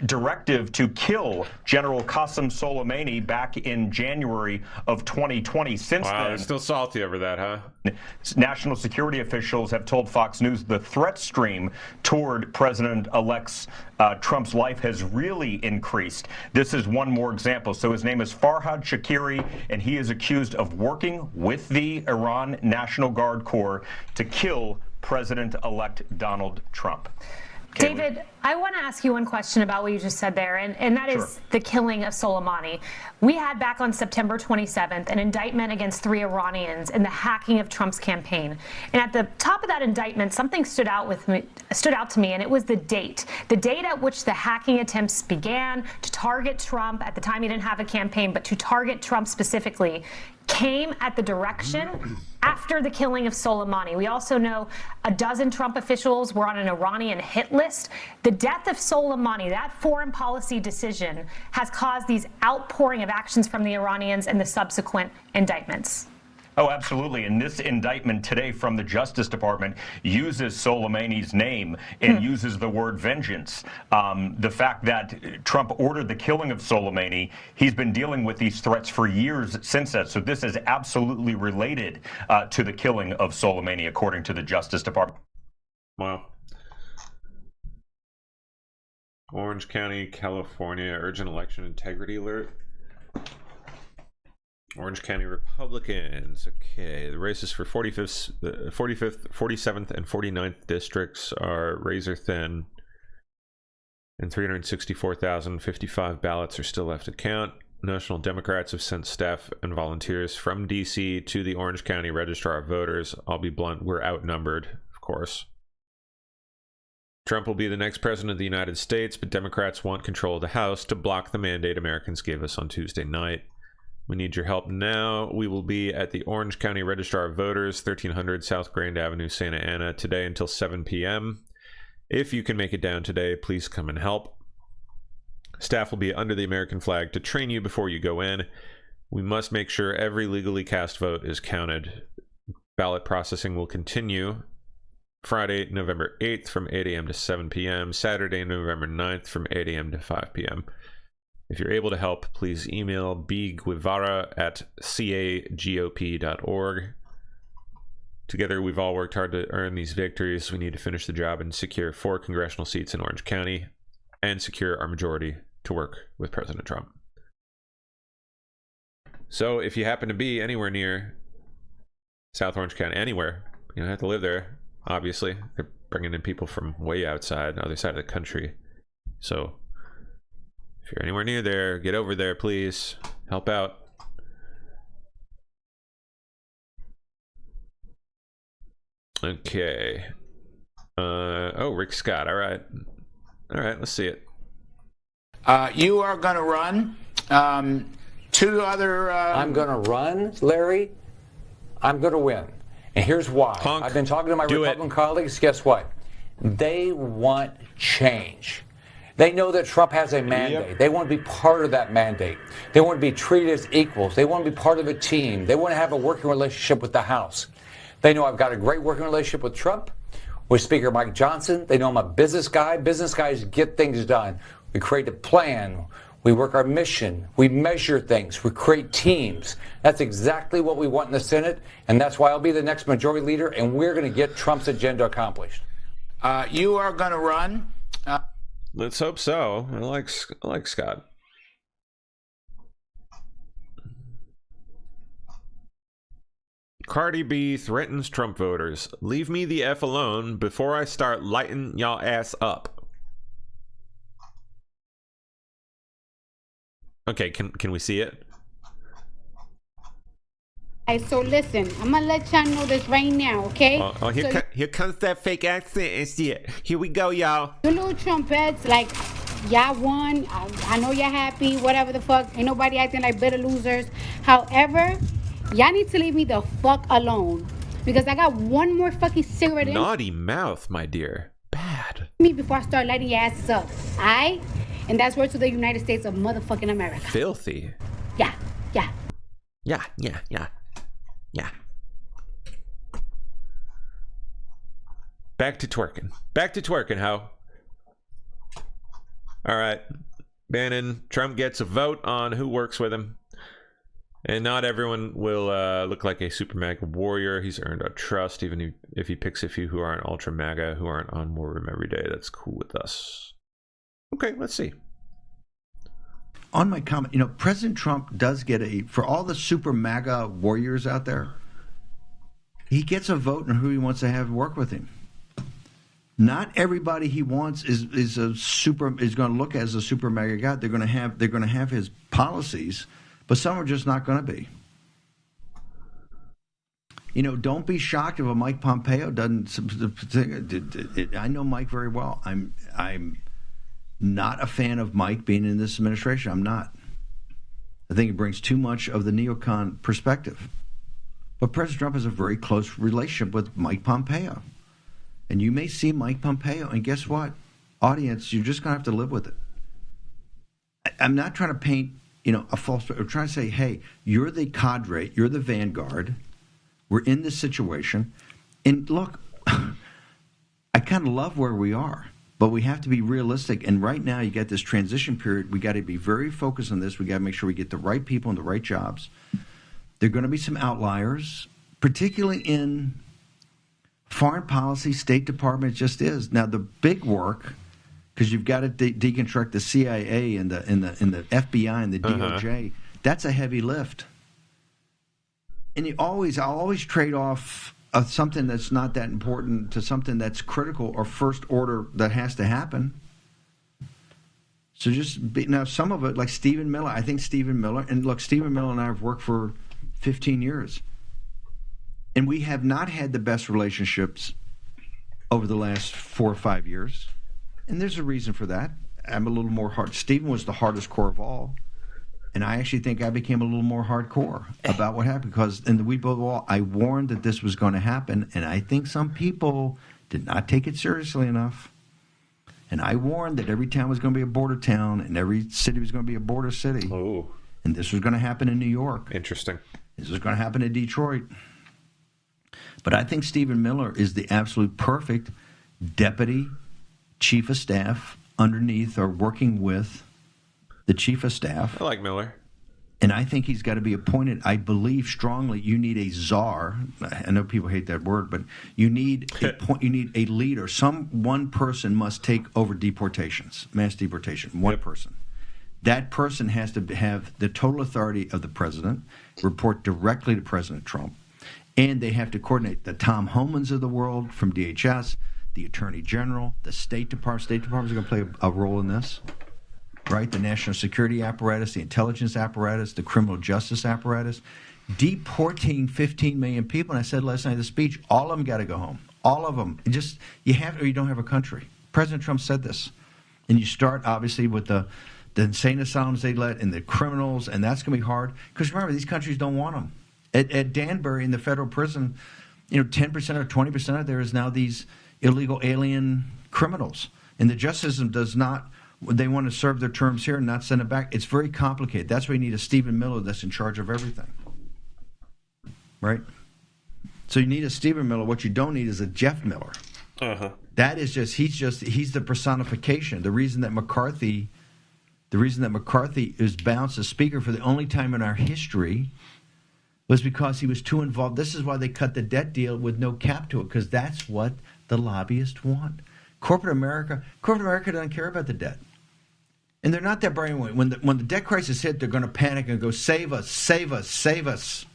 directive to kill General Qasem Soleimani back in January of 2020. Since then, they're still salty over that, huh? National security officials have told Fox News the threat stream toward President-elect Trump's life has really increased. This is one more example. So his name is Farhad Shakiri, and he is accused of working with the Iran National Guard Corps to kill President-elect Donald Trump. David, I want to ask you one question about what you just said there, and that is the killing of Soleimani. We had back on September 27th an indictment against 3 Iranians in the hacking of Trump's campaign. And at the top of that indictment, something stood out to me, and it was the date at which the hacking attempts began to target Trump. At the time, he didn't have a campaign, but to target Trump specifically came at the direction after the killing of Soleimani. We also know a dozen Trump officials were on an Iranian hit list. The death of Soleimani, that foreign policy decision, has caused these outpouring of actions from the Iranians and the subsequent indictments. Oh, absolutely. And this indictment today from the Justice Department uses Soleimani's name and uses the word vengeance. The fact that Trump ordered the killing of Soleimani, he's been dealing with these threats for years since that. So this is absolutely related to the killing of Soleimani, according to the Justice Department. Wow. Orange County, California, urgent election integrity alert. Orange County Republicans. Okay, the races for 45th, 47th, and 49th districts are razor thin, and 364,055 ballots are still left to count. National Democrats have sent staff and volunteers from D.C. to the Orange County Registrar of Voters. I'll be blunt, we're outnumbered, of course. Trump will be the next president of the United States, but Democrats want control of the House to block the mandate Americans gave us on Tuesday night. We need your help now. We will be at the Orange County Registrar of Voters, 1300 South Grand Avenue, Santa Ana, today until 7 p.m. If you can make it down today, please come and help. Staff will be under the American flag to train you before you go in. We must make sure every legally cast vote is counted. Ballot processing will continue Friday, November 8th from 8 a.m. to 7 p.m., Saturday, November 9th from 8 a.m. to 5 p.m. If you're able to help, please email bguevara@cagop.org. Together, we've all worked hard to earn these victories. We need to finish the job and secure 4 congressional seats in Orange County and secure our majority to work with President Trump. So if you happen to be anywhere near South Orange County, anywhere, you don't have to live there, obviously. They're bringing in people from way outside, other side of the country. So if you're anywhere near there, get over there, please. Help out. Okay. Oh, Rick Scott. All right. All right, let's see it. You are going to run. 2 other... I'm going to run, Larry. I'm going to win. And here's why. I've been talking to my Republican colleagues. Guess what? They want change. They know that Trump has a mandate. Yep. They want to be part of that mandate. They want to be treated as equals. They want to be part of a team. They want to have a working relationship with the House. They know I've got a great working relationship with Trump. with Speaker Mike Johnson. They know I'm a business guy. Business guys get things done. We create a plan. We work our mission. We measure things. We create teams. That's exactly what we want in the Senate, and that's why I'll be the next majority leader, and we're going to get Trump's agenda accomplished. You are going to run. Let's hope so. I like Scott. Cardi B threatens Trump voters. Leave me the F alone before I start lighting y'all ass up. Okay, can we see it? So listen, I'm gonna let y'all know this right now, okay? Here comes that fake accent and shit. Here we go, y'all. You little Trumpets, like, y'all won. I know y'all happy, whatever the fuck. Ain't nobody acting like bitter losers. However, y'all need to leave me the fuck alone. Because I got one more fucking cigarette Naughty mouth, my dear. Bad. Me before I start lighting your asses up, alright? And that's word to the United States of motherfucking America. Filthy. Yeah. Back to twerking, ho. All right. Bannon, Trump gets a vote on who works with him. And not everyone will look like a super MAGA warrior. He's earned our trust, even if he picks a few who aren't ultra MAGA, who aren't on War Room every day. That's cool with us. Okay, let's see. On my comment, President Trump does get for all the super MAGA warriors out there, he gets a vote on who he wants to have work with him. Not everybody he wants is going to look as a super MAGA guy. They're going to have his policies, but some are just not going to be. Don't be shocked if a Mike Pompeo doesn't. I know Mike very well. I'm not a fan of Mike being in this administration. I'm not. I think it brings too much of the neocon perspective. But President Trump has a very close relationship with Mike Pompeo. And you may see Mike Pompeo, and guess what? Audience, you're just going to have to live with it. I'm not trying to paint, a false... I'm trying to say, hey, you're the cadre, you're the vanguard. We're in this situation. And look, I kind of love where we are. But we have to be realistic. And right now, you got this transition period. We got to be very focused on this. We got to make sure we get the right people in the right jobs. There are going to be some outliers, particularly in foreign policy, State Department. It just is. Now, the big work, because you've got to deconstruct the CIA and the FBI and the DOJ. That's a heavy lift. And I'll always trade off something that's not that important to something that's critical or first order that has to happen. So now some of it, like Stephen Miller, I think Stephen Miller, and look, Stephen Miller and I have worked for 15 years. And we have not had the best relationships over the last 4 or 5 years. And there's a reason for that. I'm a little more hard. Stephen was the hardest core of all. And I actually think I became a little more hardcore about what happened because in the We Build the Wall, I warned that this was going to happen. And I think some people did not take it seriously enough. And I warned that every town was going to be a border town and every city was going to be a border city. Oh. And this was going to happen in New York. Interesting. This was going to happen in Detroit. But I think Stephen Miller is the absolute perfect deputy chief of staff underneath or working with the chief of staff. I like Miller. And I think he's got to be appointed. I believe strongly you need a czar. I know people hate that word, but you need a leader. One person must take over deportations, mass deportation, one person. That person has to have the total authority of the president, report directly to President Trump, and they have to coordinate the Tom Homans of the world from DHS, the Attorney General, the State Department. State Department is going to play a role in this. Right, the national security apparatus, the intelligence apparatus, the criminal justice apparatus, deporting 15 million people. And I said last night in the speech, all of them got to go home. All of them. You have or you don't have a country. President Trump said this. And you start, obviously, with the insane asylums they let and the criminals, and that's going to be hard. Because remember, these countries don't want them. At Danbury in the federal prison, 10% or 20% of there is now these illegal alien criminals. And the justice system does not... They want to serve their terms here and not send it back. It's very complicated. That's why you need a Stephen Miller that's in charge of everything. Right? So you need a Stephen Miller. What you don't need is a Jeff Miller. That is he's the personification. The reason that McCarthy is bounced as speaker for the only time in our history was because he was too involved. This is why they cut the debt deal with no cap to it, because that's what the lobbyists want. Corporate America doesn't care about the debt. And they're not that brain. When the debt crisis hit, they're going to panic and go, save us, save us, save us.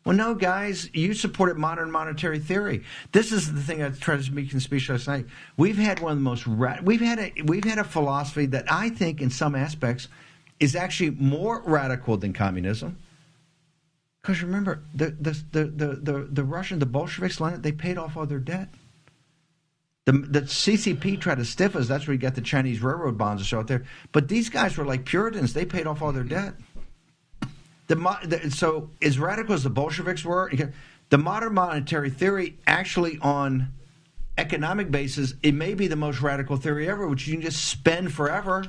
Well, no, guys, you supported modern monetary theory. This is the thing I tried to make in speech last night. We've had one of the most we've had a philosophy that I think, in some aspects, is actually more radical than communism. Because remember, the Russian, the Bolsheviks, Lenin, they paid off all their debt. The CCP tried to stiff us. That's where you got the Chinese railroad bonds and so out there. But these guys were like Puritans. They paid off all their debt. So as radical as the Bolsheviks were, the modern monetary theory actually on economic basis, it may be the most radical theory ever, which you can just spend forever.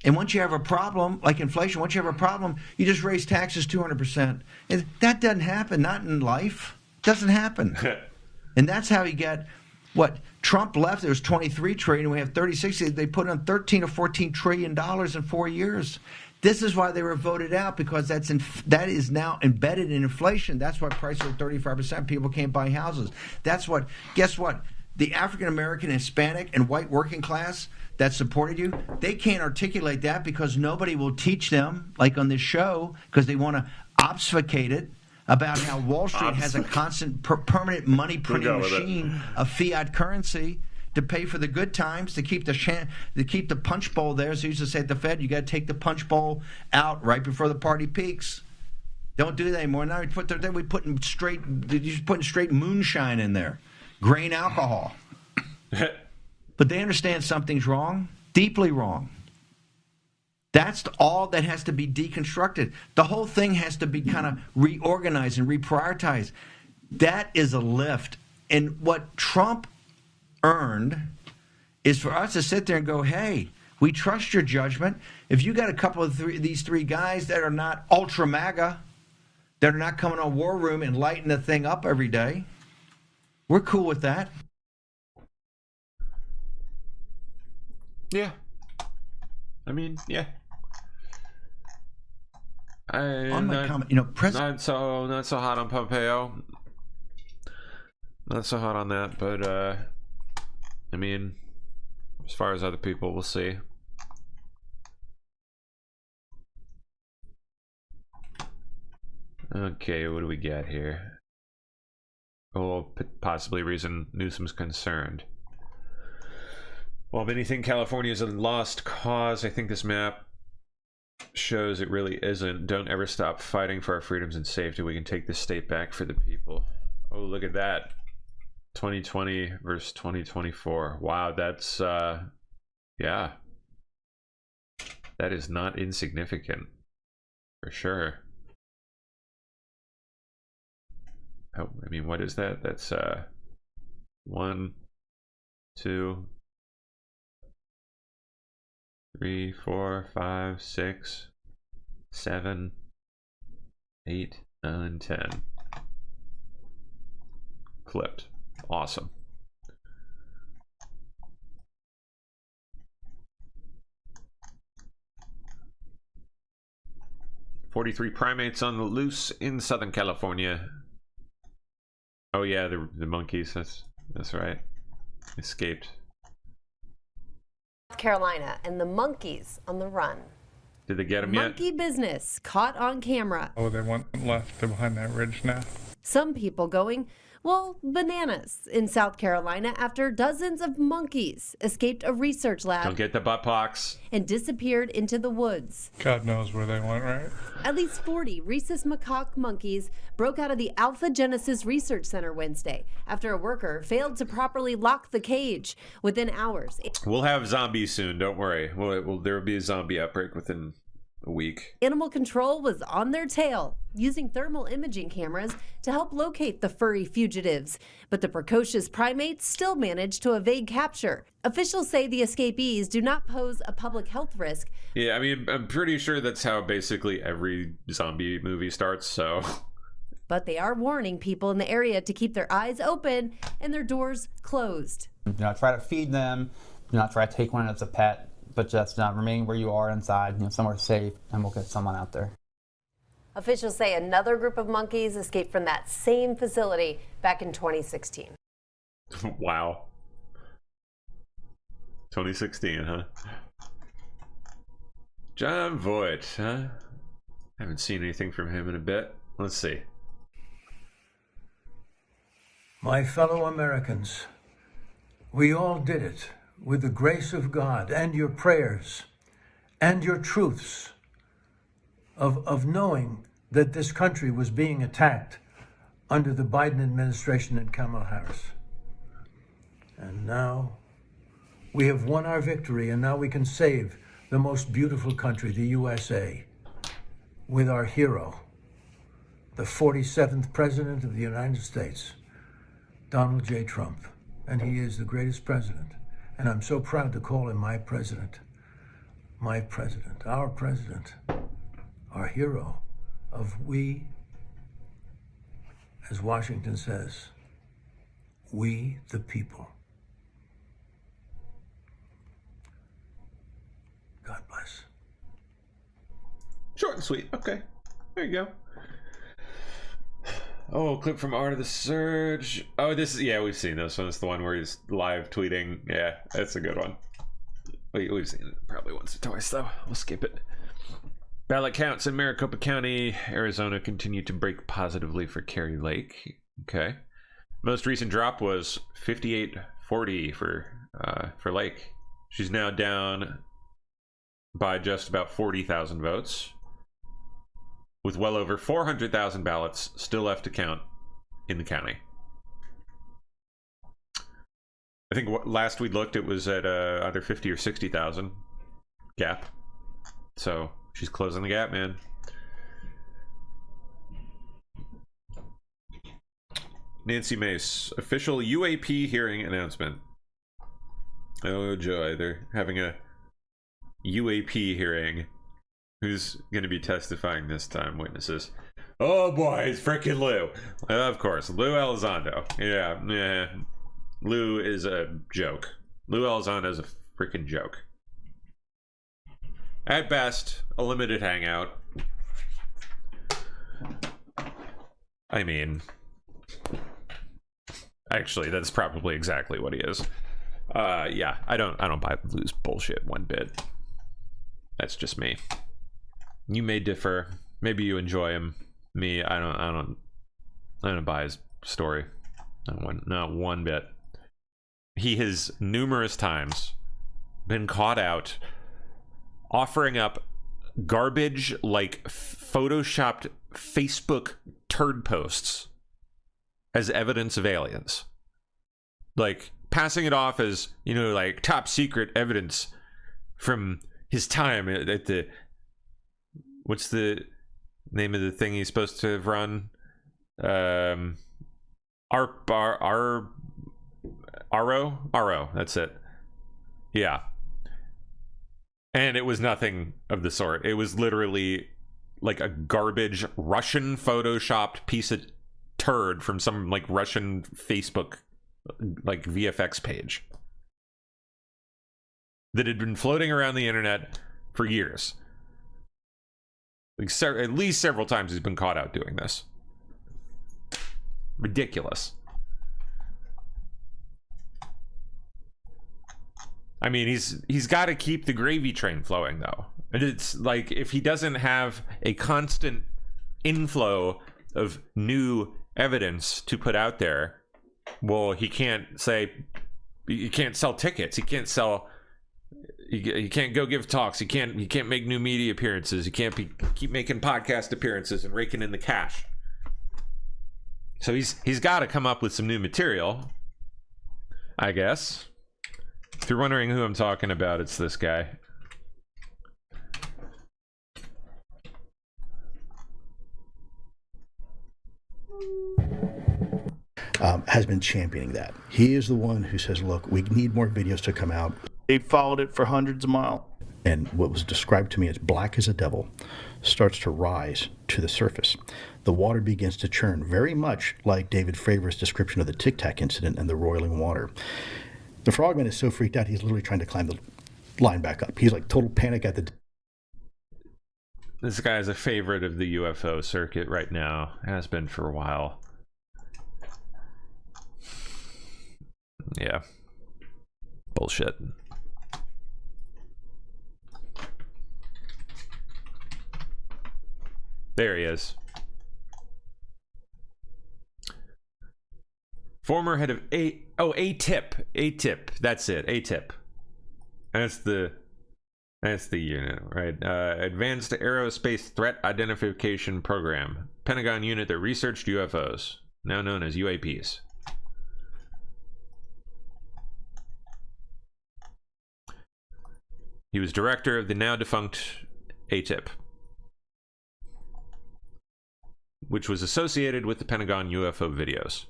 And once you have a problem, like inflation, once you have a problem, you just raise taxes 200%. And that doesn't happen, not in life. It doesn't happen. And that's how you get what Trump left. There was 23 trillion, and we have 36. They put on 13 or 14 trillion dollars in 4 years. This is why they were voted out, because that is now embedded in inflation. That's why prices are 35%. People can't buy houses. That's what. Guess what? The African American, Hispanic, and white working class that supported you, they can't articulate that because nobody will teach them, like on this show, because they want to obfuscate it about how Wall Street has a constant permanent money printing machine of fiat currency to pay for the good times, to keep the punch bowl there. As they used to say at the Fed, you got to take the punch bowl out right before the party peaks. Don't do that anymore. Now we're putting straight moonshine in there, grain alcohol. But they understand something's wrong, deeply wrong. That's all that has to be deconstructed. The whole thing has to be kind of reorganized and reprioritized. That is a lift. And what Trump earned is for us to sit there and go, hey, we trust your judgment. If you got a couple of these three guys that are not ultra MAGA, that are not coming on War Room and lighting the thing up every day, we're cool with that. Yeah. I mean, yeah. On my comment, not so hot on Pompeo. Not so hot on that, but I mean, as far as other people, we'll see. Okay, what do we got here? Oh, possibly reason Newsom's concerned. Well, if anything, California is a lost cause. I think this map shows it really isn't. Don't ever stop fighting for our freedoms and safety. We can take this state back for the people. Oh, look at that. 2020 versus 2024. Wow, that's yeah. That is not insignificant. For sure. Oh, I mean, what is that? That's 1, 2, 3, 4, 5, 6, 7, 8, 9, 10. Flipped. Awesome. "43 primates on the loose in Southern California." Oh yeah, the monkeys. That's right. Escaped. South Carolina and the monkeys on the run. Did they get them yet? Monkey business caught on camera. Oh, they went left. They're behind that ridge now. Some people going, well, bananas in South Carolina after dozens of monkeys escaped a research lab. Don't get the butt pox. And disappeared into the woods. God knows where they went, right? At least 40 rhesus macaque monkeys broke out of the Alpha Genesis Research Center Wednesday after a worker failed to properly lock the cage within hours. We'll have zombies soon, don't worry. There will be a zombie outbreak within a week. Animal Control was on their tail, using thermal imaging cameras to help locate the furry fugitives. But the precocious primates still managed to evade capture. Officials say the escapees do not pose a public health risk. Yeah, I mean, I'm pretty sure that's how basically every zombie movie starts, so But they are warning people in the area to keep their eyes open and their doors closed. Do not try to feed them. Do not try to take one as a pet, but just remain where you are inside, somewhere safe, and we'll get someone out there. Officials say another group of monkeys escaped from that same facility back in 2016. Wow. 2016, huh? Jon Voight, huh? Haven't seen anything from him in a bit. Let's see. My fellow Americans, we all did it with the grace of God and your prayers and your truths of knowing that this country was being attacked under the Biden administration and Kamala Harris. And now we have won our victory, and now we can save the most beautiful country, the USA, with our hero, the 47th President of the United States, Donald J. Trump. And he is the greatest president. And I'm so proud to call him my president, our president, our hero of we, as Washington says, we the people. God bless. Short and sweet. Okay. There you go. Oh, clip from Art of the Surge. Oh, this is, yeah, we've seen this one. It's the one where he's live tweeting. Yeah, that's a good one. We've seen it probably once or twice, though. We'll skip it. Ballot counts in Maricopa County, Arizona continue to break positively for Kari Lake. Okay. Most recent drop was 5840 for Lake. She's now down by just about 40,000 votes, with well over 400,000 ballots still left to count in the county. I think last we looked, it was at either 50 or 60,000 gap. So she's closing the gap, man. Nancy Mace, official UAP hearing announcement. Oh joy, they're having a UAP hearing. Who's going to be testifying this time? Witnesses. Oh boy, it's freaking Lou. Of course, Lou Elizondo. Yeah. Lou is a joke. Lou Elizondo is a freaking joke. At best, a limited hangout. I mean, actually, that's probably exactly what he is. Yeah, I don't buy Lou's bullshit one bit. That's just me. You may differ. Maybe you enjoy him. Me, I don't buy his story. Not one bit. He has numerous times been caught out offering up garbage like photoshopped Facebook turd posts as evidence of aliens. Like passing it off as, like top secret evidence from his time at the, what's the name of the thing he's supposed to have run? Arrow, that's it. Yeah. And it was nothing of the sort. It was literally like a garbage Russian photoshopped piece of turd from some like Russian Facebook like VFX page that had been floating around the internet for years. Like at least several times he's been caught out doing this. Ridiculous. I mean, he's got to keep the gravy train flowing, though. And it's like, if he doesn't have a constant inflow of new evidence to put out there, well, he can't sell tickets. He can't sell. He can't go give talks. He can't make new media appearances. He can't keep making podcast appearances and raking in the cash. So he's got to come up with some new material, I guess. If you're wondering who I'm talking about, it's this guy. Has been championing that. He is the one who says, look, we need more videos to come out. They followed it for hundreds of miles. and what was described to me as black as a devil starts to rise to the surface. The water begins to churn, very much like David Fravor's description of the Tic Tac incident and the roiling water. The frogman is so freaked out, he's literally trying to climb the line back up. He's like total panic at the... This guy is a favorite of the UFO circuit right now. Has been for a while. Yeah. Bullshit. There he is. Former head of ATIP. ATIP. That's it. ATIP. That's the unit, right? Advanced Aerospace Threat Identification Program. Pentagon unit that researched UFOs, now known as UAPs. He was director of the now defunct ATIP, which was associated with the Pentagon UFO videos.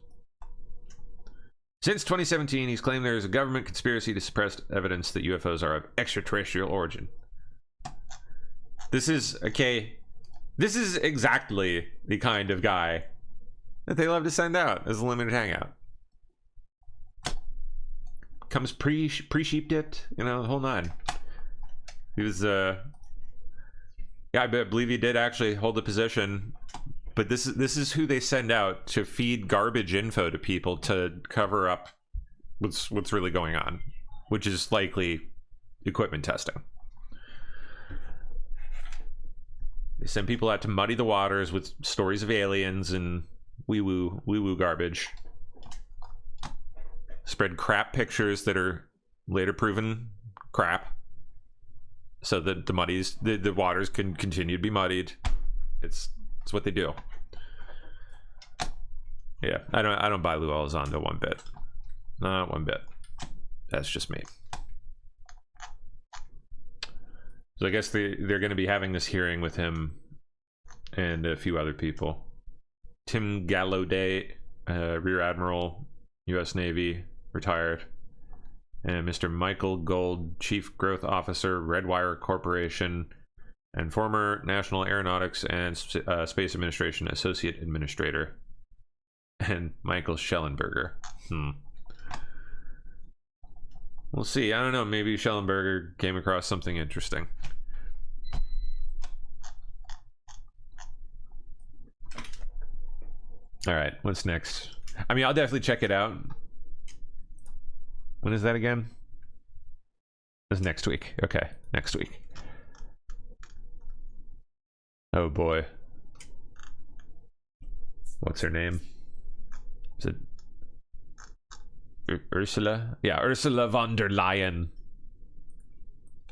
Since 2017, he's claimed there is a government conspiracy to suppress evidence that UFOs are of extraterrestrial origin. This is, okay, this is exactly the kind of guy that they love to send out as a limited hangout. Comes pre-sheep dipped, you know, the whole nine. He was, yeah, I believe he did actually hold a position. But this is who they send out to feed garbage info to people to cover up what's really going on, which is likely equipment testing. They send people out to muddy the waters with stories of aliens and wee-woo garbage. Spread crap pictures that are later proven crap, so that the waters can continue to be muddied. It's what they do. Yeah, I don't buy Lou Elizondo one bit. Not one bit. That's just me. So I guess they're going to be having this hearing with him and a few other people. Tim Gallaudet, Rear Admiral, U.S. Navy, retired. And Mr. Michael Gold, Chief Growth Officer, Redwire Corporation, and former National Aeronautics and Space Administration Associate Administrator. And Michael Schellenberger. We'll see. I don't know. Maybe Schellenberger came across something interesting. All right. What's next? I mean, I'll definitely check it out. When is that again? It's next week. Okay. Next week. Oh boy. What's her name? Is it Ursula? Yeah, Ursula von der Leyen.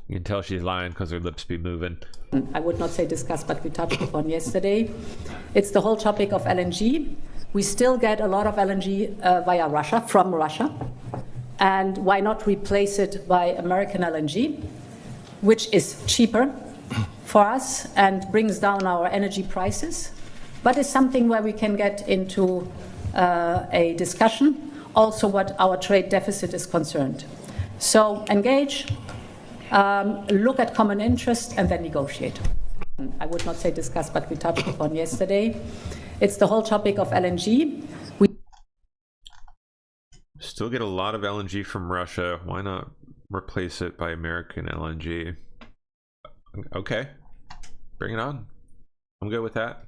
You can tell she's lying because her lips be moving. I would not say discuss, but we touched upon yesterday. It's the whole topic of LNG. We still get a lot of LNG via Russia, from Russia. And why not replace it by American LNG, which is cheaper for us and brings down our energy prices, but it's something where we can get into a discussion, also what our trade deficit is concerned. So engage, look at common interest, and then negotiate. I would not say discuss, but we touched upon yesterday. It's the whole topic of LNG. We still get a lot of LNG from Russia. Why not replace it by American LNG? Okay, bring it on. I'm good with that.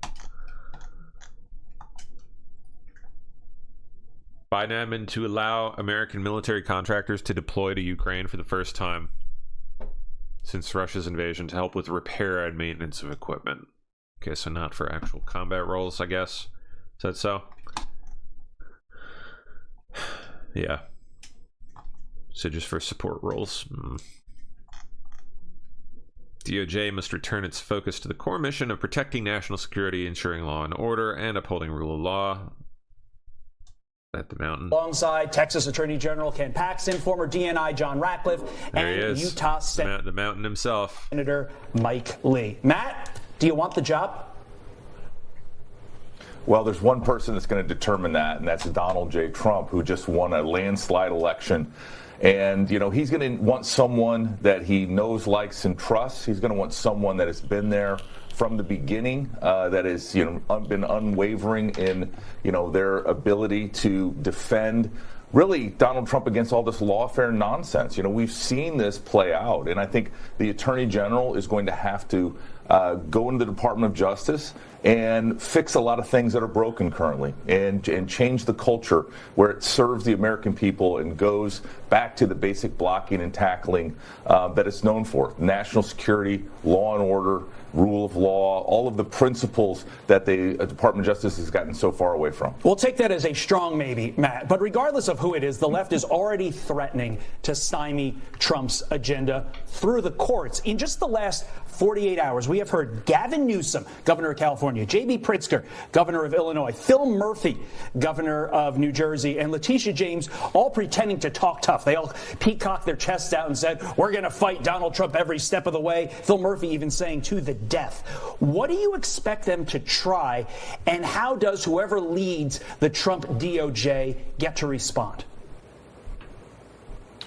Biden admin to allow American military contractors to deploy to Ukraine for the first time since Russia's invasion to help with repair and maintenance of equipment. Okay, so not for actual combat roles, I guess. Is that so? Yeah. So just for support roles. DOJ must return its focus to the core mission of protecting national security, ensuring law and order, and upholding rule of law. At the mountain. Alongside Texas Attorney General Ken Paxton, former DNI John Ratcliffe, and Utah the mountain himself, Senator Mike Lee. Matt, do you want the job? Well, there's one person that's going to determine that, and that's Donald J. Trump, who just won a landslide election And, he's going to want someone that he knows, likes, and trusts. He's going to want someone that has been there from the beginning, that has, been unwavering in, their ability to defend really Donald Trump against all this lawfare nonsense. We've seen this play out, and I think the Attorney General is going to have to go into the Department of Justice and fix a lot of things that are broken currently, and change the culture where it serves the American people and goes back to the basic blocking and tackling that it's known for: national security, law and order, rule of law, all of the principles that the Department of Justice has gotten so far away from. We'll take that as a strong maybe, Matt. But regardless of who it is, the left is already threatening to stymie Trump's agenda through the courts. In just the last 48 hours, we have heard Gavin Newsom, governor of California, J.B. Pritzker, governor of Illinois, Phil Murphy, governor of New Jersey, and Letitia James all pretending to talk tough. They all peacocked their chests out and said, we're going to fight Donald Trump every step of the way. Phil Murphy even saying to the death. What do you expect them to try, and how does whoever leads the Trump DOJ get to respond?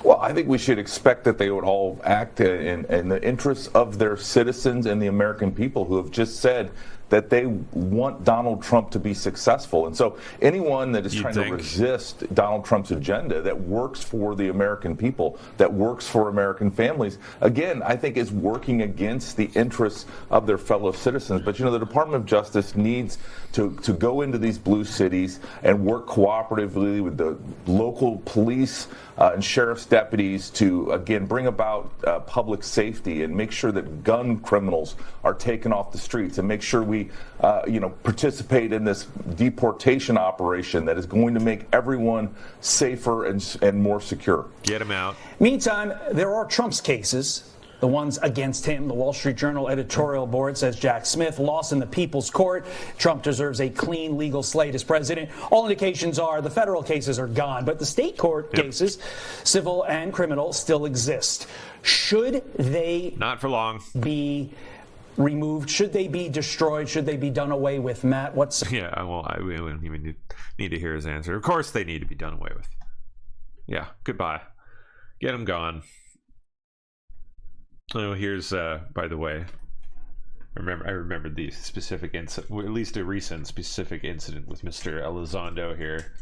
Well, I think we should expect that they would all act in the interests of their citizens and the American people, who have just said that they want Donald Trump to be successful. And so anyone that is trying to resist Donald Trump's agenda, that works for the American people, that works for American families, again, I think is working against the interests of their fellow citizens. But, the Department of Justice needs to go into these blue cities and work cooperatively with the local police and sheriff's deputies to, again, bring about public safety and make sure that gun criminals are taken off the streets, and make sure we participate in this deportation operation that is going to make everyone safer and more secure. Get him out. Meantime, there are Trump's cases, the ones against him. The Wall Street Journal editorial board says Jack Smith lost in the People's Court. Trump deserves a clean legal slate as president. All indications are the federal cases are gone, but the state court cases, civil and criminal, still exist. Should they not for long be removed? Should they be destroyed? Should they be done away with? Matt, what's... Yeah, well, we don't even need to hear his answer. Of course they need to be done away with. Yeah, goodbye. Get them gone. Oh, here's, by the way, I remember the specific incident, at least a recent specific incident with Mr. Elizondo here.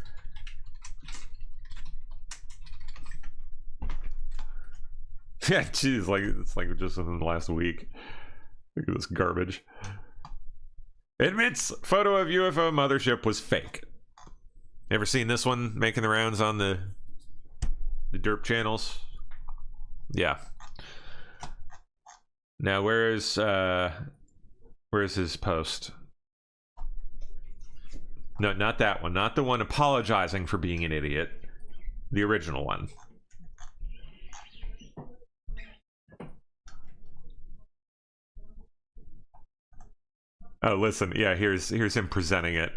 Yeah, geez, it's like just within the last week. Look at this garbage. Admits photo of UFO mothership was fake. Ever seen this one making the rounds on the derp channels? Yeah. Now where's his post? No, not that one. Not the one apologizing for being an idiot. The original one. Oh, listen. Yeah, here's him presenting it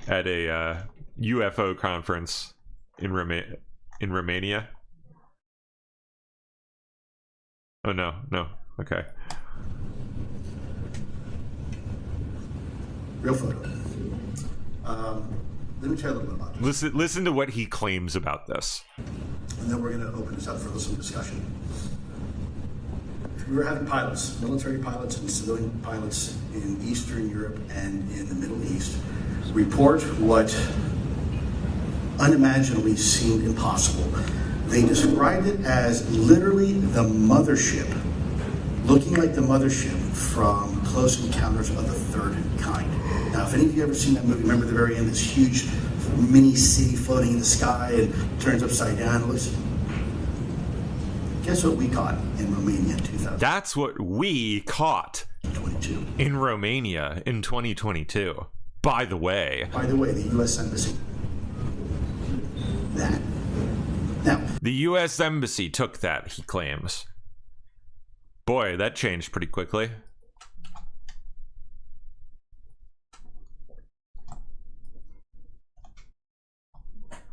at a UFO conference in Romania. Oh no. Okay. Real photo. Let me tell you a little bit about it. Listen to what he claims about this. And then we're going to open this up for some discussion. We were having pilots, military pilots and civilian pilots in Eastern Europe and in the Middle East report what unimaginably seemed impossible. They described it as literally the mothership, looking like the mothership from Close Encounters of the Third Kind. Now, if any of you ever seen that movie, remember at the very end, this huge mini city floating in the sky and turns upside down. It looks... Guess what we caught in Romania in 2000? That's what we caught in Romania in 2022. By the way, the U.S. Embassy. That. Now, the U.S. Embassy took that, he claims. Boy, that changed pretty quickly.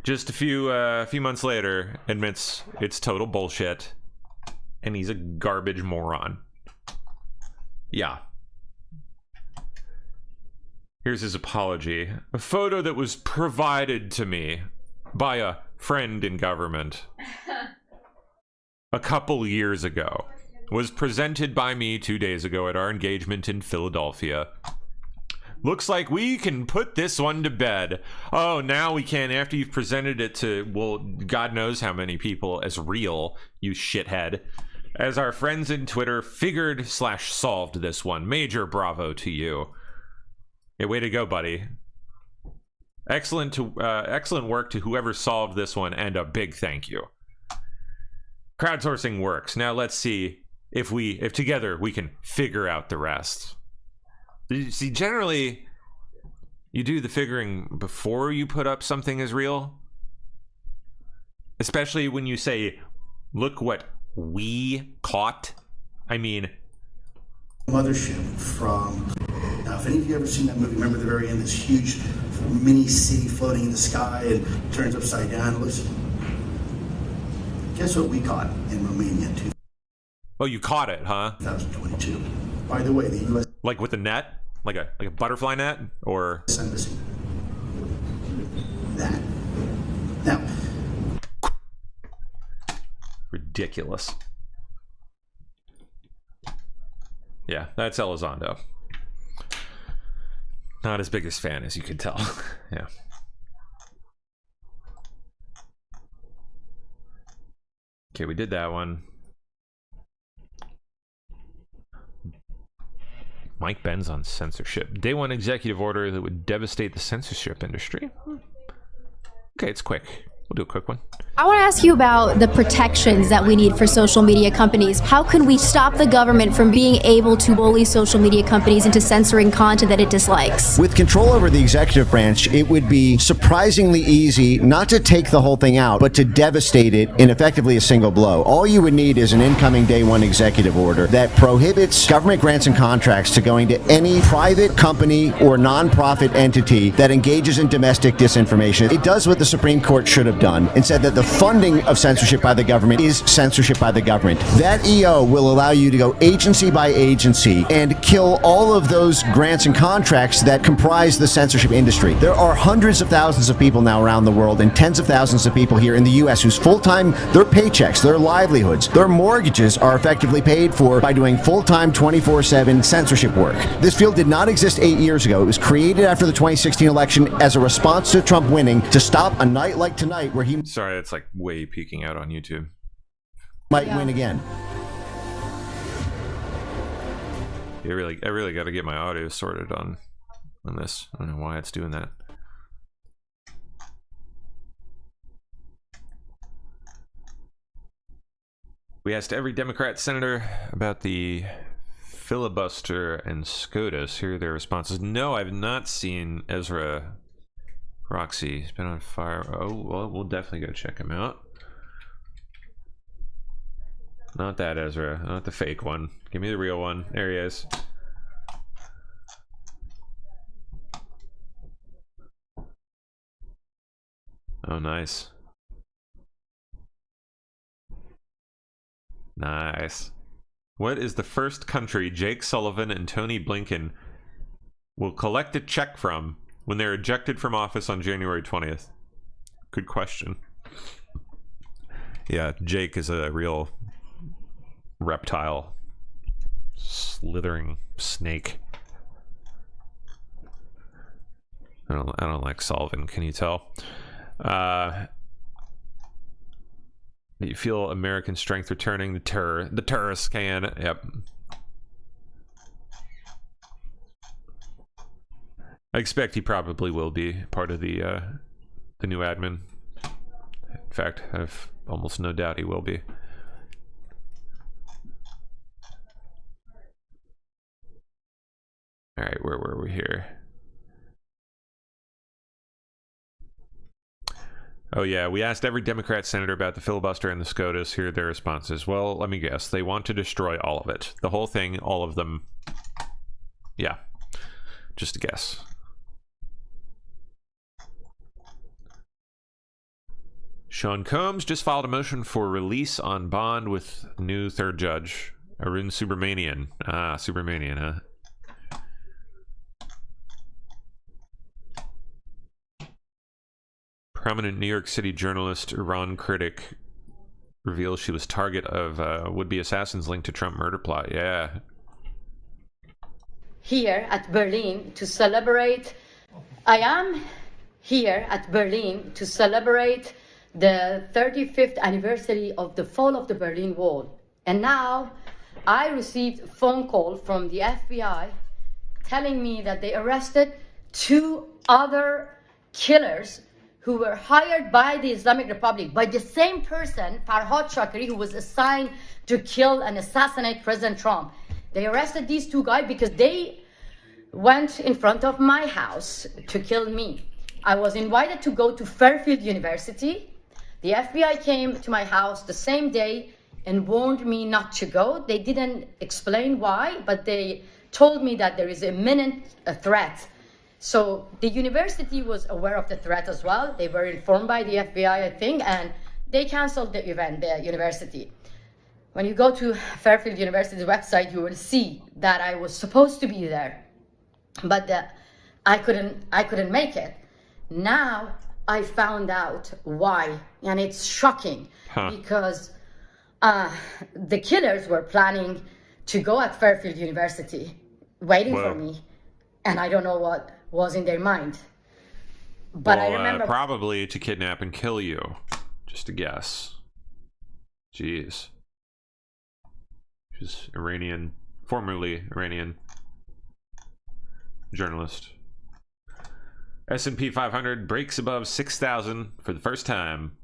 Just a few months later, admits it's total bullshit, and he's a garbage moron. Yeah. Here's his apology. A photo that was provided to me by a friend in government a couple years ago was presented by me 2 days ago at our engagement in Philadelphia. Looks like we can put this one to bed. Oh, now we can, after you've presented it to, well, God knows how many people as real, you shithead. As our friends in Twitter figured/solved this one. Major bravo to you. Yeah, way to go, buddy. Excellent work to whoever solved this one, and a big thank you. Crowdsourcing works. Now let's see if together we can figure out the rest. See, generally, you do the figuring before you put up something as real. Especially when you say, look what we caught. I mean... Mothership from... Now, if any of you ever seen that movie, remember the very end, this huge mini city floating in the sky and turns upside down. Guess what we caught in Romania, too? Oh, you caught it, huh? 2022. By the way, the U.S. Like with a net? Like a butterfly net? Or... Embassy. That. Now... Ridiculous. Yeah, that's Elizondo. Not his biggest fan, as you can tell. Yeah. Okay, we did that one. Mike Benz on censorship. Day one executive order that would devastate the censorship industry. Okay, it's quick. We'll do a quick one. I want to ask you about the protections that we need for social media companies. How can we stop the government from being able to bully social media companies into censoring content that it dislikes? With control over the executive branch, it would be surprisingly easy not to take the whole thing out, but to devastate it in effectively a single blow. All you would need is an incoming day one executive order that prohibits government grants and contracts to going to any private company or nonprofit entity that engages in domestic disinformation. It does what the Supreme Court should have done and said that the funding of censorship by the government is censorship by the government. That EO will allow you to go agency by agency and kill all of those grants and contracts that comprise the censorship industry. There are hundreds of thousands of people now around the world and tens of thousands of people here in the U.S. whose full-time, their paychecks, their livelihoods, their mortgages are effectively paid for by doing full-time 24/7 censorship work. This field did not exist 8 years ago. It was created after the 2016 election as a response to Trump winning to stop a night like tonight where he... Sorry, it's like way peeking out on YouTube. Might win again. I really got to get my audio sorted on this. I don't know why it's doing that. We asked every Democrat senator about the filibuster and SCOTUS. Here are their responses. No, I've not seen Ezra Roxy. He's been on fire. Oh, well, we'll definitely go check him out. Not that Ezra, not the fake one. Give me the real one. There he is. Oh, nice. Nice. What is the first country Jake Sullivan and Tony Blinken will collect a check from when they're ejected from office on January 20th? Good question. Yeah, Jake is a real reptile. Slithering snake. I don't like Sullivan, can you tell? Do you feel American strength returning? The terrorists can. Yep. I expect he probably will be part of the new admin. In fact, I have almost no doubt he will be. All right, where were we here? Oh yeah, we asked every Democrat senator about the filibuster and the SCOTUS. Here are their responses. Well, let me guess. They want to destroy all of it. The whole thing, all of them. Yeah, just a guess. Sean Combs just filed a motion for release on bond with new third judge, Arun Subramanian. Ah, Subramanian, huh? Prominent New York City journalist, Iran critic, reveals she was target of would-be assassins linked to Trump murder plot. Yeah. Here at Berlin to celebrate. I am here at Berlin to celebrate the 35th anniversary of the fall of the Berlin Wall. And now I received a phone call from the FBI telling me that they arrested 2 other killers who were hired by the Islamic Republic, by the same person, Farhad Shakiri, who was assigned to kill and assassinate President Trump. They arrested these 2 guys because they went in front of my house to kill me. I was invited to go to Fairfield University. The FBI came to my house the same day and warned me not to go. They didn't explain why, but they told me that there is imminent threat. So the university was aware of the threat as well. They were informed by the FBI, I think, and they canceled the event, the university. When you go to Fairfield University's website, you will see that I was supposed to be there, but I couldn't make it. Now I found out why, and it's shocking because the killers were planning to go at Fairfield University, waiting for me, and I don't know what was in their mind. But I remember probably to kidnap and kill you. Just a guess. Jeez. She's Iranian, formerly Iranian journalist. S&P 500 breaks above 6,000 for the first time.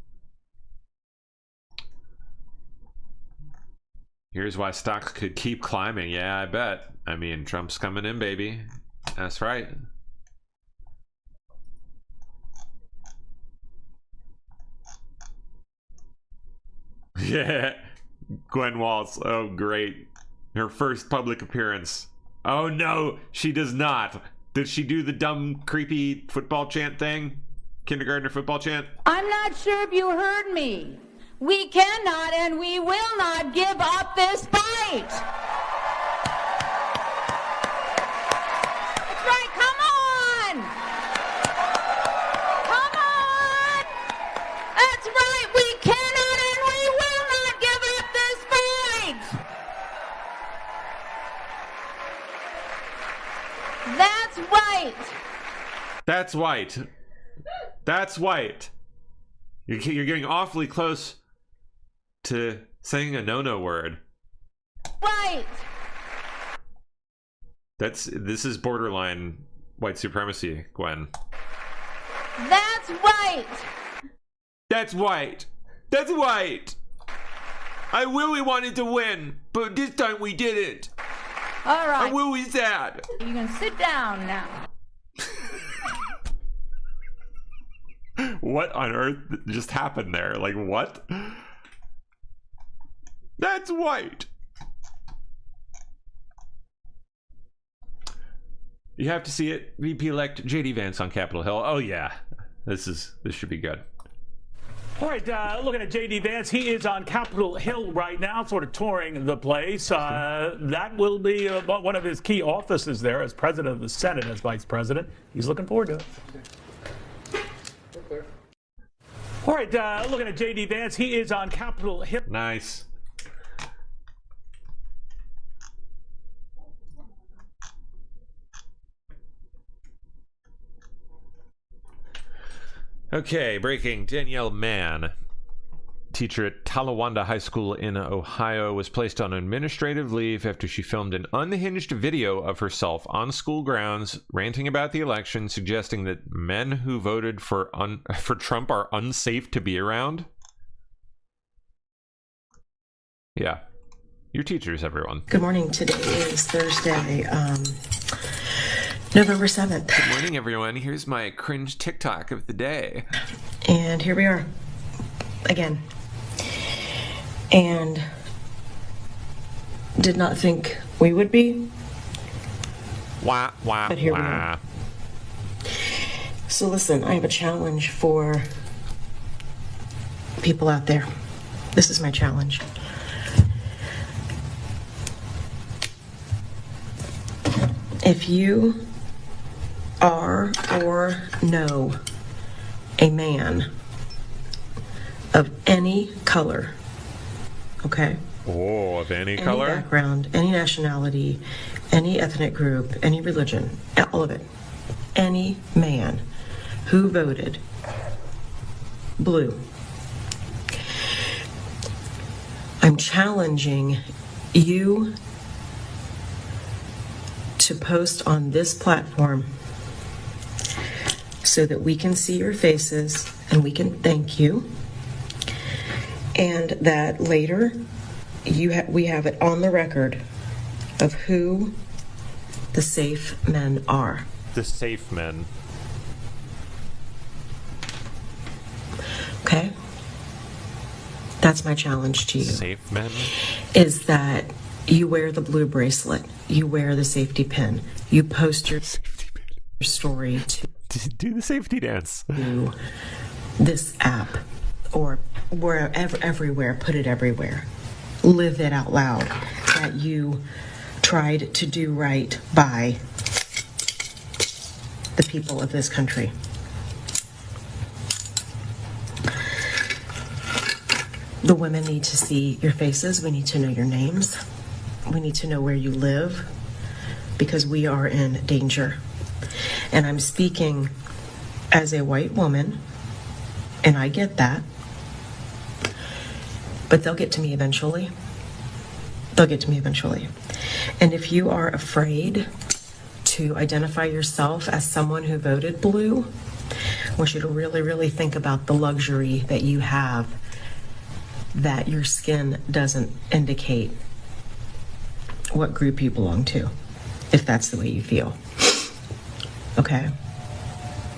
Here's why stocks could keep climbing. Yeah, I bet. I mean, Trump's coming in, baby. That's right. Yeah. Gwen Waltz. Oh, great. Her first public appearance. Oh, no, she does not. Did she do the dumb, creepy football chant thing? Kindergartner football chant? I'm not sure if you heard me. We cannot and we will not give up this fight. That's right, come on. Come on. That's right, we cannot and we will not give up this fight. That's right. That's white. That's white. You're getting awfully close to saying a no-no word. Right. This is borderline white supremacy, Gwen. That's right. That's white. That's white. I really wanted to win, but this time we didn't. All right. I'm really sad. You can sit down now. What on earth just happened there? Like, what? That's white. You have to see it. VP-elect J.D. Vance on Capitol Hill. Oh, yeah. This should be good. All right, looking at J.D. Vance, he is on Capitol Hill right now, sort of touring the place. That will be one of his key offices there as president of the Senate, as vice president. He's looking forward to it. All right, looking at J.D. Vance, he is on Capitol Hill. Nice. Okay, breaking. Danielle Mann, teacher at Talawanda High School in Ohio, was placed on administrative leave after she filmed an unhinged video of herself on school grounds ranting about the election, suggesting that men who voted for Trump are unsafe to be around. Yeah. Your teachers, everyone. Good morning. Today is Thursday, November 7th. Good morning, everyone. Here's my cringe TikTok of the day. And here we are again. And did not think we would be. Wah, wah, but here wah. we are. So listen, I have a challenge for people out there. This is my challenge. If you are or know a man of any color, okay? Oh, of any Any color? background, any nationality, any ethnic group, any religion, all of it. Any man who voted blue. I'm challenging you to post on this platform so that we can see your faces and we can thank you, and that later we have it on the record of who the safe men are. The safe men. Okay? That's my challenge to you. Safe men? Is that you wear the blue bracelet, you wear the safety pin, you post your story to do the safety dance. To this app or wherever, everywhere, put it everywhere. Live it out loud that you tried to do right by the people of this country. The women need to see your faces. We need to know your names. We need to know where you live, because we are in danger. And I'm speaking as a white woman, and I get that. But they'll get to me eventually. They'll get to me eventually. And if you are afraid to identify yourself as someone who voted blue, I want you to really, really think about the luxury that you have, that your skin doesn't indicate what group you belong to, if that's the way you feel. Okay?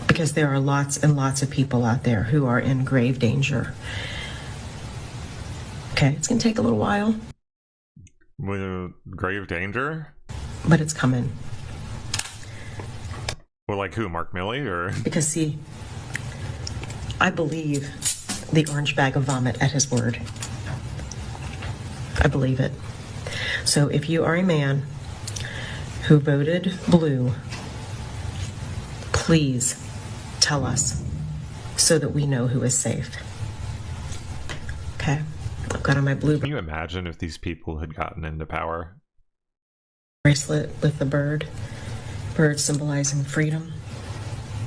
Because there are lots and lots of people out there who are in grave danger. Okay, it's gonna take a little while. With grave danger? But it's coming. Well, like who? Mark Milley or? Because see, I believe the orange bag of vomit at his word. I believe it. So if you are a man who voted blue, please tell us so that we know who is safe. Okay? I've got on my blue Can you imagine if these people had gotten into power? bracelet with the bird symbolizing freedom.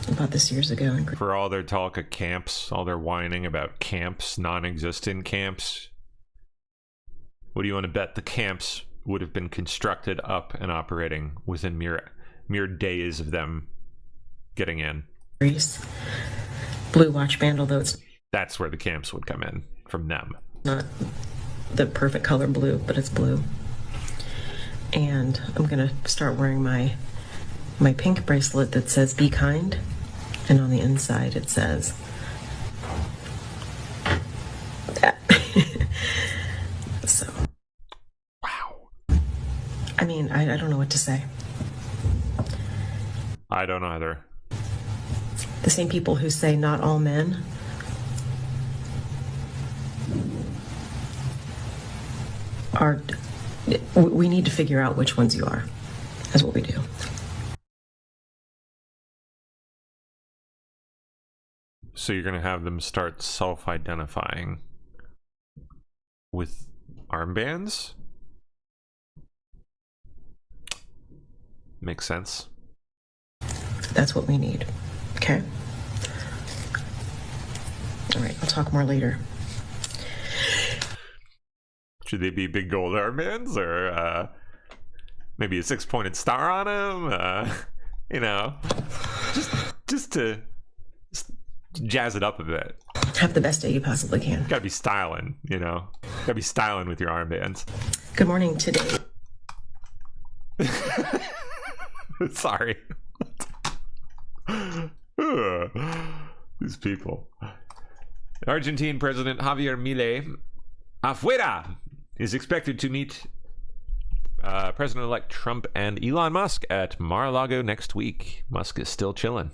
I bought this years ago. For all their talk of camps, all their whining about camps, non-existent camps. What do you want to bet the camps would have been constructed up and operating within mere days of them getting in? Greece. Blue watch band, although it's That's where the camps would come in, from them. not the perfect color blue, but it's blue. And I'm gonna start wearing my pink bracelet that says "Be kind," and on the inside it says that. So. Wow. I mean, I don't know what to say. I don't either. The same people who say not all men are. We need to figure out which ones you are. That's what we do. So you're going to have them start self-identifying with armbands? Makes sense. That's what we need. Okay? All right, I'll talk more later. Should they be big gold armbands or maybe a 6-pointed star on them? You know, just to jazz it up a bit. Have the best day you possibly can. Gotta be styling, you know. Gotta be styling with your armbands. Good morning today. Sorry. These people. Argentine President Javier Milei afuera is expected to meet President-elect Trump and Elon Musk at Mar-a-Lago next week. Musk is still chilling.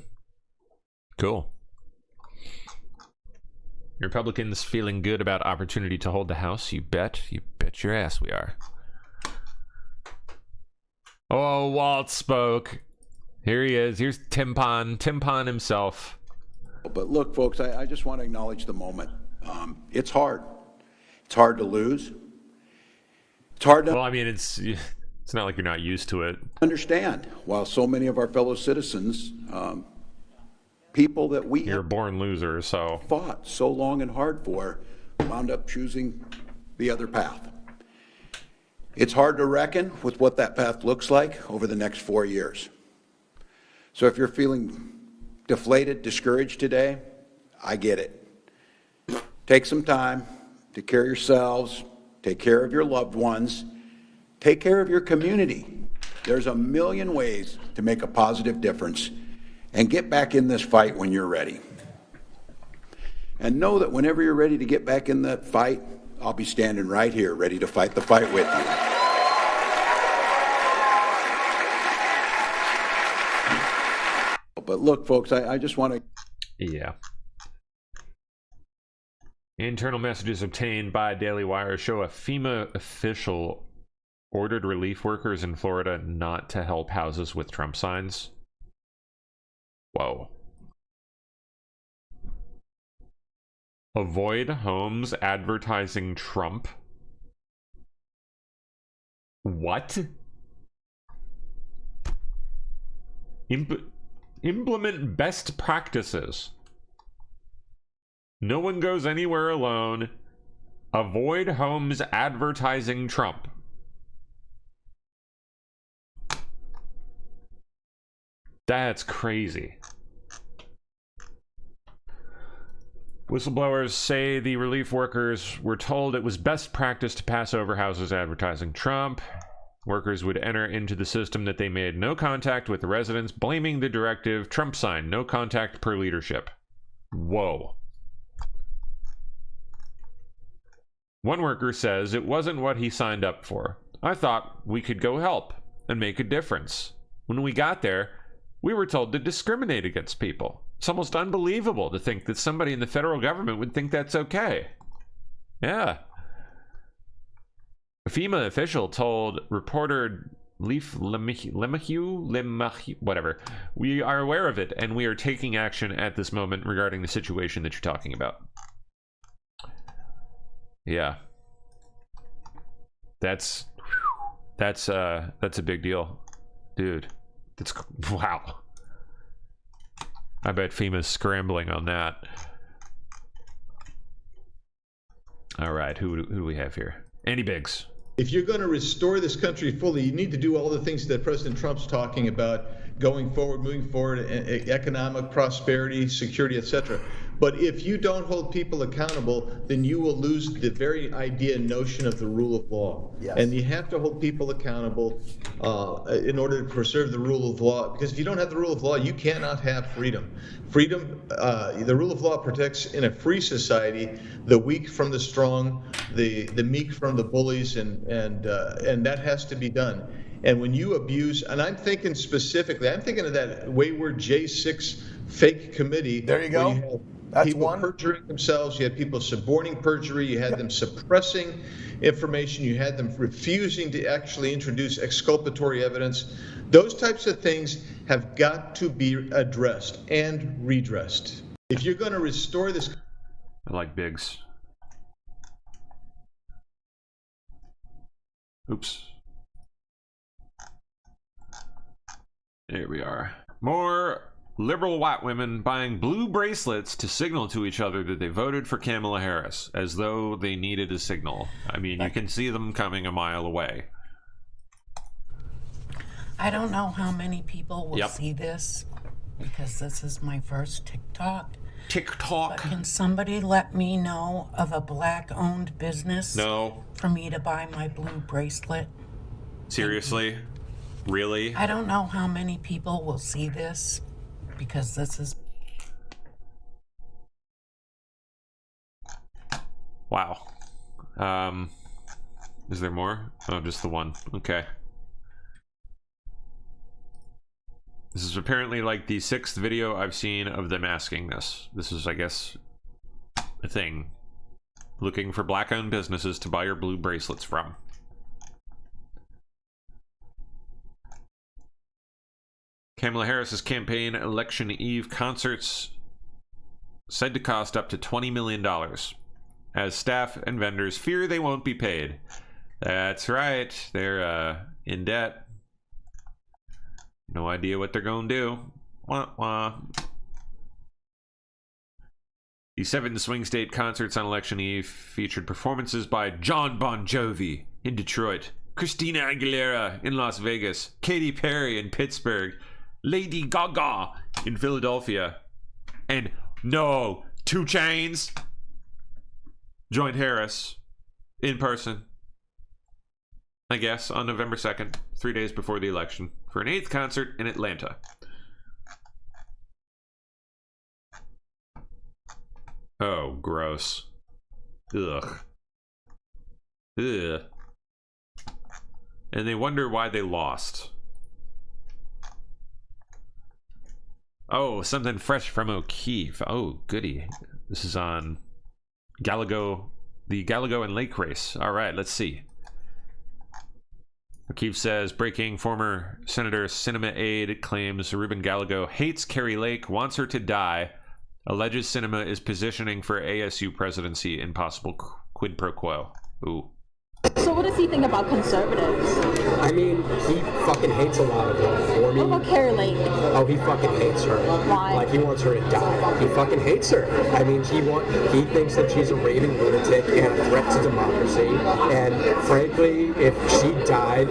Cool. Republicans feeling good about opportunity to hold the House? You bet. You bet your ass we are. Oh, Walt spoke. Here he is. Here's Tim Pon himself. But look, folks, I just want to acknowledge the moment. It's hard. It's hard to lose. It's hard to... Well, I mean, it's not like you're not used to it. Understand, while so many of our fellow citizens, people that we... You're a born loser, so... ...fought so long and hard for, wound up choosing the other path. It's hard to reckon with what that path looks like over the next 4 years. So if you're feeling deflated, discouraged today, I get it. Take some time, take care of yourselves, take care of your loved ones, take care of your community. There's a million ways to make a positive difference, and get back in this fight when you're ready. And know that whenever you're ready to get back in that fight, I'll be standing right here ready to fight the fight with you. But look, folks, I just want to... Yeah. Internal messages obtained by Daily Wire show a FEMA official ordered relief workers in Florida not to help houses with Trump signs. Whoa. Avoid homes advertising Trump. What? Implement best practices. No one goes anywhere alone. Avoid homes advertising Trump. That's crazy. Whistleblowers say the relief workers were told it was best practice to pass over houses advertising Trump. Workers would enter into the system that they made no contact with the residents, blaming the directive Trump sign, no contact per leadership. Whoa. One worker says it wasn't what he signed up for. I thought we could go help and make a difference. When we got there, we were told to discriminate against people. It's almost unbelievable to think that somebody in the federal government would think that's okay. Yeah. A FEMA official told reporter Leif Lemahue, whatever, we are aware of it and we are taking action at this moment regarding the situation that you're talking about. Yeah. That's a big deal. Dude. That's, wow. I bet FEMA's scrambling on that. All right, who do we have here? Andy Biggs. If you're going to restore this country fully, you need to do all the things that President Trump's talking about going forward, moving forward, economic prosperity, security, etc. But if you don't hold people accountable, then you will lose the very idea and notion of the rule of law. Yes. And you have to hold people accountable in order to preserve the rule of law. Because if you don't have the rule of law, you cannot have freedom. Freedom, the rule of law protects in a free society the weak from the strong, the meek from the bullies, and that has to be done. And when you abuse, and I'm thinking specifically, I'm thinking of that wayward J6 fake committee. There you go. You had people perjuring themselves. You had people suborning perjury. You had them suppressing information. You had them refusing to actually introduce exculpatory evidence. Those types of things have got to be addressed and redressed. If you're going to restore this... I like Biggs. Oops. There we are. More liberal white women buying blue bracelets to signal to each other that they voted for Kamala Harris, as though they needed a signal. I mean, you can see them coming a mile away. I don't know how many people will see this, because this is my first TikTok. TikTok? But can somebody let me know of a black-owned business? No. For me to buy my blue bracelet? Seriously? Really? I don't know how many people will see this, because this is... Wow. Is there more? Oh, just the one. Okay. This is apparently like the 6th video I've seen of them asking this. This is, I guess, a thing. Looking for black-owned businesses to buy your blue bracelets from. Kamala Harris's campaign election eve concerts said to cost up to $20 million, as staff and vendors fear they won't be paid. That's right, they're in debt. No idea what they're gonna do. Wah, wah. The 7 swing state concerts on election eve featured performances by John Bon Jovi in Detroit, Christina Aguilera in Las Vegas, Katy Perry in Pittsburgh, Lady Gaga in Philadelphia, and 2 Chainz joined Harris in person, I guess, on November 2nd, 3 days before the election, for an 8th concert in Atlanta. Oh, gross. Ugh. Ugh. And they wonder why they lost. Oh, something fresh from O'Keefe. Oh, goody. This is on Gallego, the Gallego and Lake race. All right, let's see. O'Keefe says, breaking, former Senator Sinema aide claims Ruben Gallego hates Kari Lake, wants her to die, alleges Sinema is positioning for ASU presidency in possible quid pro quo. Ooh. So what does he think about conservatives? I mean, he fucking hates a lot of them. What about Kari Lake? Oh, he fucking hates her. Why? Like, he wants her to die. He fucking hates her. I mean, he thinks that she's a raving lunatic and a threat to democracy. And frankly, if she died,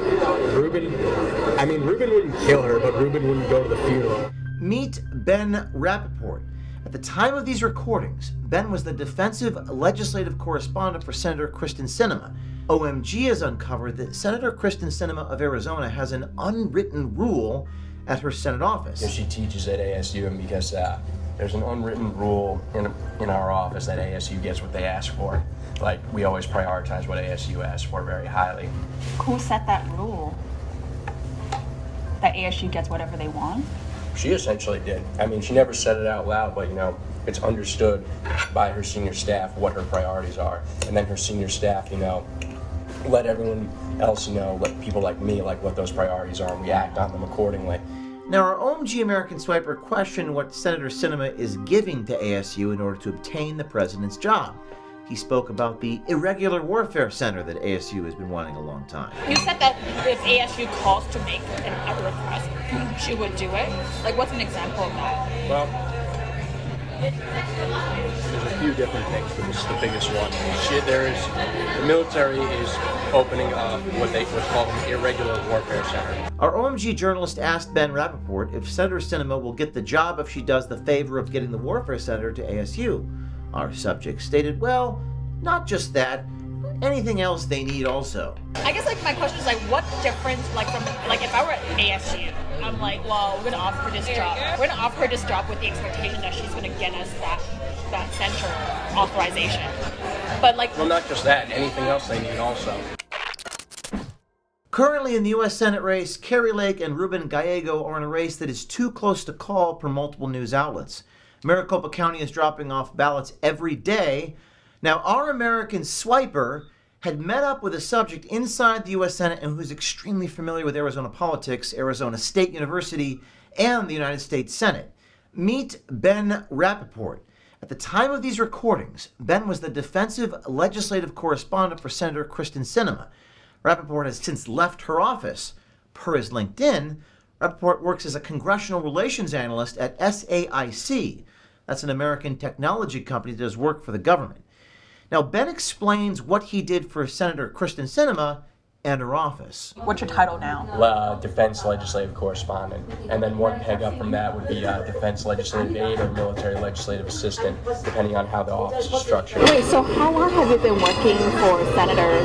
Ruben wouldn't kill her, but Ruben wouldn't go to the funeral. Meet Ben Rappaport. At the time of these recordings, Ben was the defensive legislative correspondent for Senator Kyrsten Sinema. OMG has uncovered that Senator Kyrsten Sinema of Arizona has an unwritten rule at her Senate office. She teaches at ASU, and because there's an unwritten rule in our office that ASU gets what they ask for. Like, we always prioritize what ASU asks for very highly. Who set that rule? That ASU gets whatever they want? She essentially did. I mean, she never said it out loud, but, it's understood by her senior staff what her priorities are. And then her senior staff, let everyone else let people like me, like what those priorities are, and we act on them accordingly. Now, our OMG American Swiper questioned what Senator Sinema is giving to ASU in order to obtain the president's job. He spoke about the Irregular Warfare Center that ASU has been wanting a long time. You said that if ASU calls to make a request, she would do it. Like, what's an example of that? Well, there's a few different things, but this is the biggest one. The military is opening up what's called an Irregular Warfare Center. Our OMG journalist asked Ben Rappaport if Senator Sinema will get the job if she does the favor of getting the Warfare Center to ASU. Our subject stated, well, not just that, anything else they need also. I guess my question is what difference from if I were at ASU, I'm like, well, we're gonna offer her this job. We're gonna offer her this job with the expectation that she's gonna get us that center authorization. But well, not just that, anything else they need also. Currently in the U.S. Senate race, Kari Lake and Ruben Gallego are in a race that is too close to call per multiple news outlets. Maricopa County is dropping off ballots every day. Now, our American Swiper had met up with a subject inside the U.S. Senate and who's extremely familiar with Arizona politics, Arizona State University, and the United States Senate. Meet Ben Rappaport. At the time of these recordings, Ben was the defensive legislative correspondent for Senator Kyrsten Sinema. Rappaport has since left her office. Per his LinkedIn, Rappaport works as a congressional relations analyst at SAIC. That's an American technology company that does work for the government. Now, Ben explains what he did for Senator Kyrsten Sinema and her office. What's your title now? Defense legislative correspondent. And then one peg up from that would be defense legislative aide or military legislative assistant, depending on how the office is structured. Wait, so how long have you been working for Senator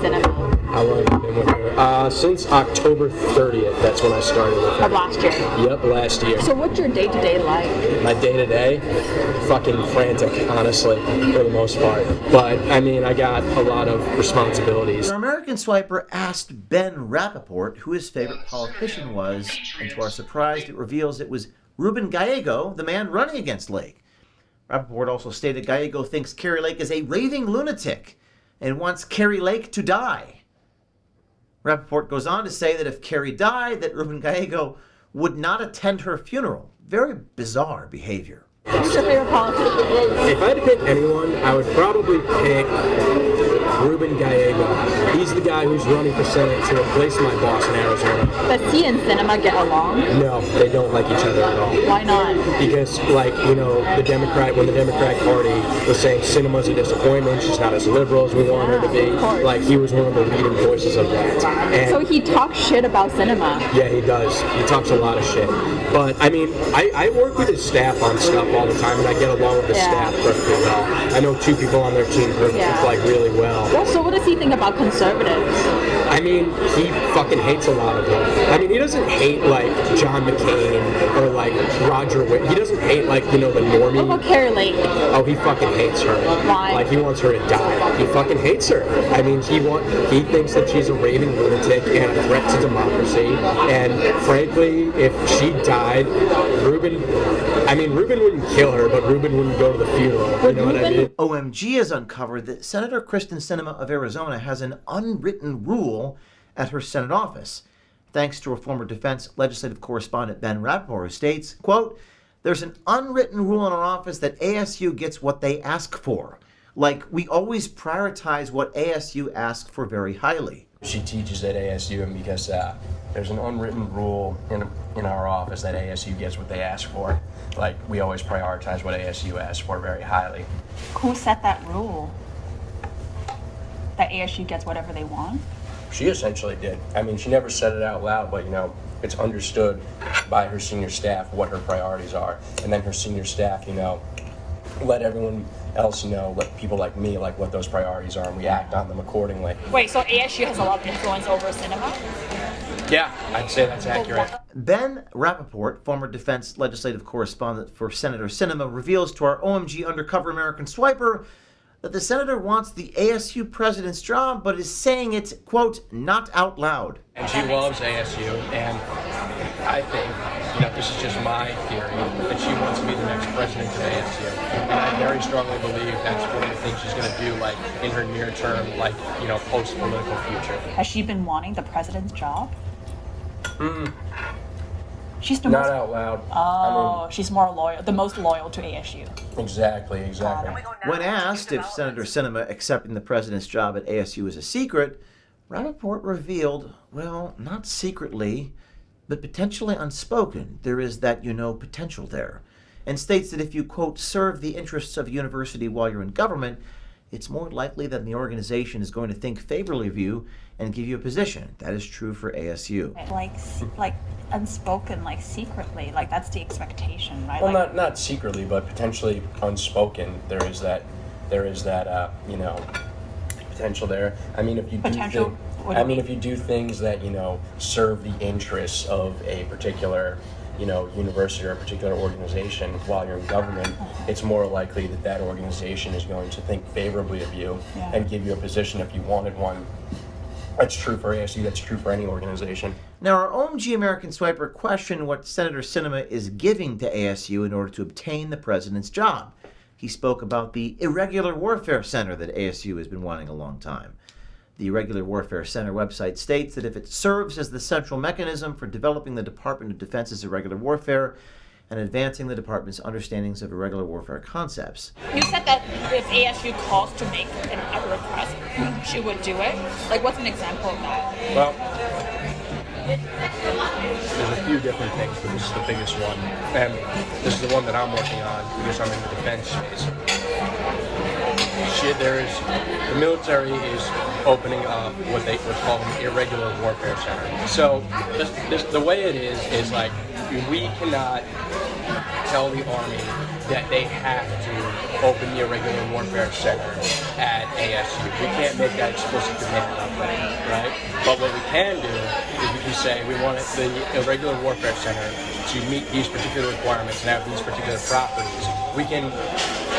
Sinema? How long have you been with her? Since October 30th, that's when I started with her. Of last year? Yep, last year. So what's your day-to-day like? My day-to-day? Fucking frantic, honestly, for the most part. But, I got a lot of responsibilities. Our American Swiper asked Ben Rappaport who his favorite politician was, and to our surprise, it reveals it was Ruben Gallego, the man running against Lake. Rappaport also stated Gallego thinks Kari Lake is a raving lunatic and wants Kari Lake to die. Rappaport goes on to say that if Kari died, that Ruben Gallego would not attend her funeral. Very bizarre behavior. Who's your favorite politician? If I had to pick anyone, I would probably pick Ruben Gallego. He's the guy who's running for Senate to replace my boss in Arizona. Does he and Sinema get along? No, they don't like each other at all. Why not? Because, when the Democratic Party was saying Sinema's a disappointment, she's not as liberal as we want her to be, he was one of the leading voices of that. And So he talks shit about Sinema. yeah, he does. He talks a lot of shit. But, I work with his staff on stuff all the time, and I get along with the staff perfectly well. I know 2 people on their team really well. Well, so what does he think about conservatives? He fucking hates a lot of them. He doesn't hate, John McCain or, Roger Wick. He doesn't hate, the normie. What about Carrie Lake? Oh, he fucking hates her. Why? He wants her to die. He fucking hates her. He thinks that she's a raving lunatic and a threat to democracy. And frankly, if she died, Ruben wouldn't kill her, but Ruben wouldn't go to the funeral. You know what I mean? OMG has uncovered that Senator Kristen Sinema of Arizona has an unwritten rule at her Senate office, thanks to a former defense legislative correspondent Ben Rappaport, who states, quote, "There's an unwritten rule in our office that ASU gets what they ask for. We always prioritize what ASU asks for very highly." She teaches at ASU, and because there's an unwritten rule in our office that ASU gets what they ask for. We always prioritize what ASU asks for very highly. Who set that rule? That ASU gets whatever they want? She essentially did. She never said it out loud, but it's understood by her senior staff what her priorities are. And then her senior staff, let everyone else know, let people like me, what those priorities are, and we act on them accordingly. Wait, so ASU has a lot of influence over Sinema? Yeah, I'd say that's accurate. Ben Rappaport, former defense legislative correspondent for Senator Sinema, reveals to our OMG Undercover American Swiper that the senator wants the ASU president's job, but is saying it, quote, not out loud. And she loves ASU, and I think, this is just my theory, that she wants to be the next president of ASU. And I very strongly believe that's one of the things she's going to do, in her near term, post-political future. Has she been wanting the president's job? She's the Not out loud. Oh, she's more loyal, the most loyal to ASU. Exactly. When asked if Senator Sinema accepting the president's job at ASU is a secret, Rappaport revealed, well, not secretly, but potentially unspoken. There is that, potential there. And states that if you, quote, serve the interests of a university while you're in government, it's more likely that the organization is going to think favorably of you and give you a position. That is true for ASU. Like unspoken, secretly, that's the expectation, right? Well, not secretly, but potentially unspoken. There is that potential there. If you do things that serve the interests of a particular university or a particular organization while you're in government, it's more likely that organization is going to think favorably of you and give you a position if you wanted one. That's true for ASU, that's true for any organization. Now, our OMG American Swiper questioned what Senator Sinema is giving to ASU in order to obtain the president's job. He spoke about the Irregular Warfare Center that ASU has been wanting a long time. The Irregular Warfare Center website states that if it serves as the central mechanism for developing the Department of Defense's irregular warfare and advancing the department's understandings of irregular warfare concepts. You said that if ASU calls to make a request, she would do it. What's an example of that? Well, there's a few different things, but this is the biggest one. And this is the one that I'm working on because I'm in the defense space. The military is opening up what's called an irregular warfare center. So the way it is we cannot tell the Army that they have to open the irregular warfare center at ASU. We can't make that explicit demand of them, right? But what we can do is we can say we want the irregular warfare center to meet these particular requirements and have these particular properties. We can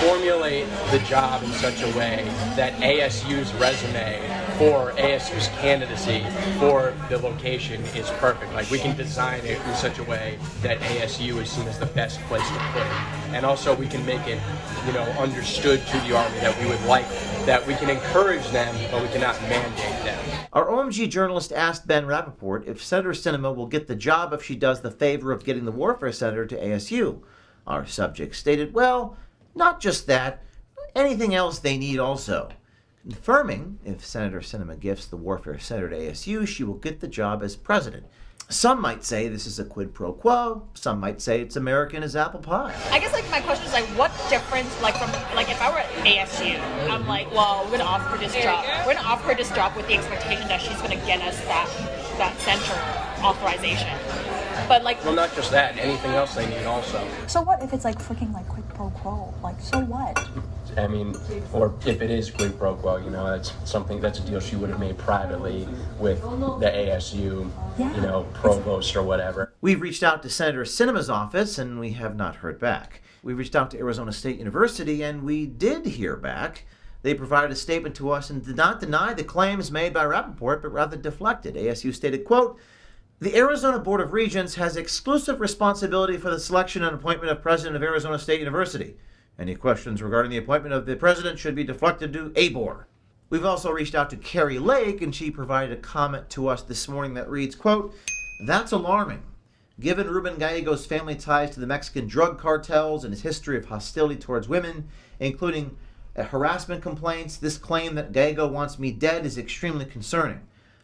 formulate the job in such a way that ASU's resume for ASU's candidacy for the location is perfect. We can design it in such a way that ASU is seen as the best place to put it. And also we can make it, understood to the Army that we would like, that we can encourage them, but we cannot mandate them. Our OMG journalist asked Ben Rappaport if Senator Sinema will get the job if she does the favor of getting the Warfare Center to ASU. Our subject stated, well, not just that, anything else they need also. Confirming if Senator Sinema gifts the warfare senator to ASU, she will get the job as president. Some might say this is a quid pro quo. Some might say it's American as apple pie. I guess my question is what difference from if I were at ASU, I'm well, we're gonna offer her this job. We're gonna offer her this job with the expectation that she's gonna get us that center authorization. But well, not just that, anything else they need also. So what if it's freaking quid pro quo? So what? I mean, or if it is quid pro quo, that's a deal she would have made privately with the ASU, provost or whatever. We've reached out to Senator Sinema's office and we have not heard back. We reached out to Arizona State University and we did hear back. They provided a statement to us and did not deny the claims made by Rappaport, but rather deflected. ASU stated, quote, "The Arizona Board of Regents has exclusive responsibility for the selection and appointment of President of Arizona State University. Any questions regarding the appointment of the president should be deflected to ABOR." We've also reached out to Carrie Lake, and she provided a comment to us this morning that reads, quote, "That's alarming. Given Ruben Gallego's family ties to the Mexican drug cartels and his history of hostility towards women, including harassment complaints, this claim that Gallego wants me dead is extremely concerning.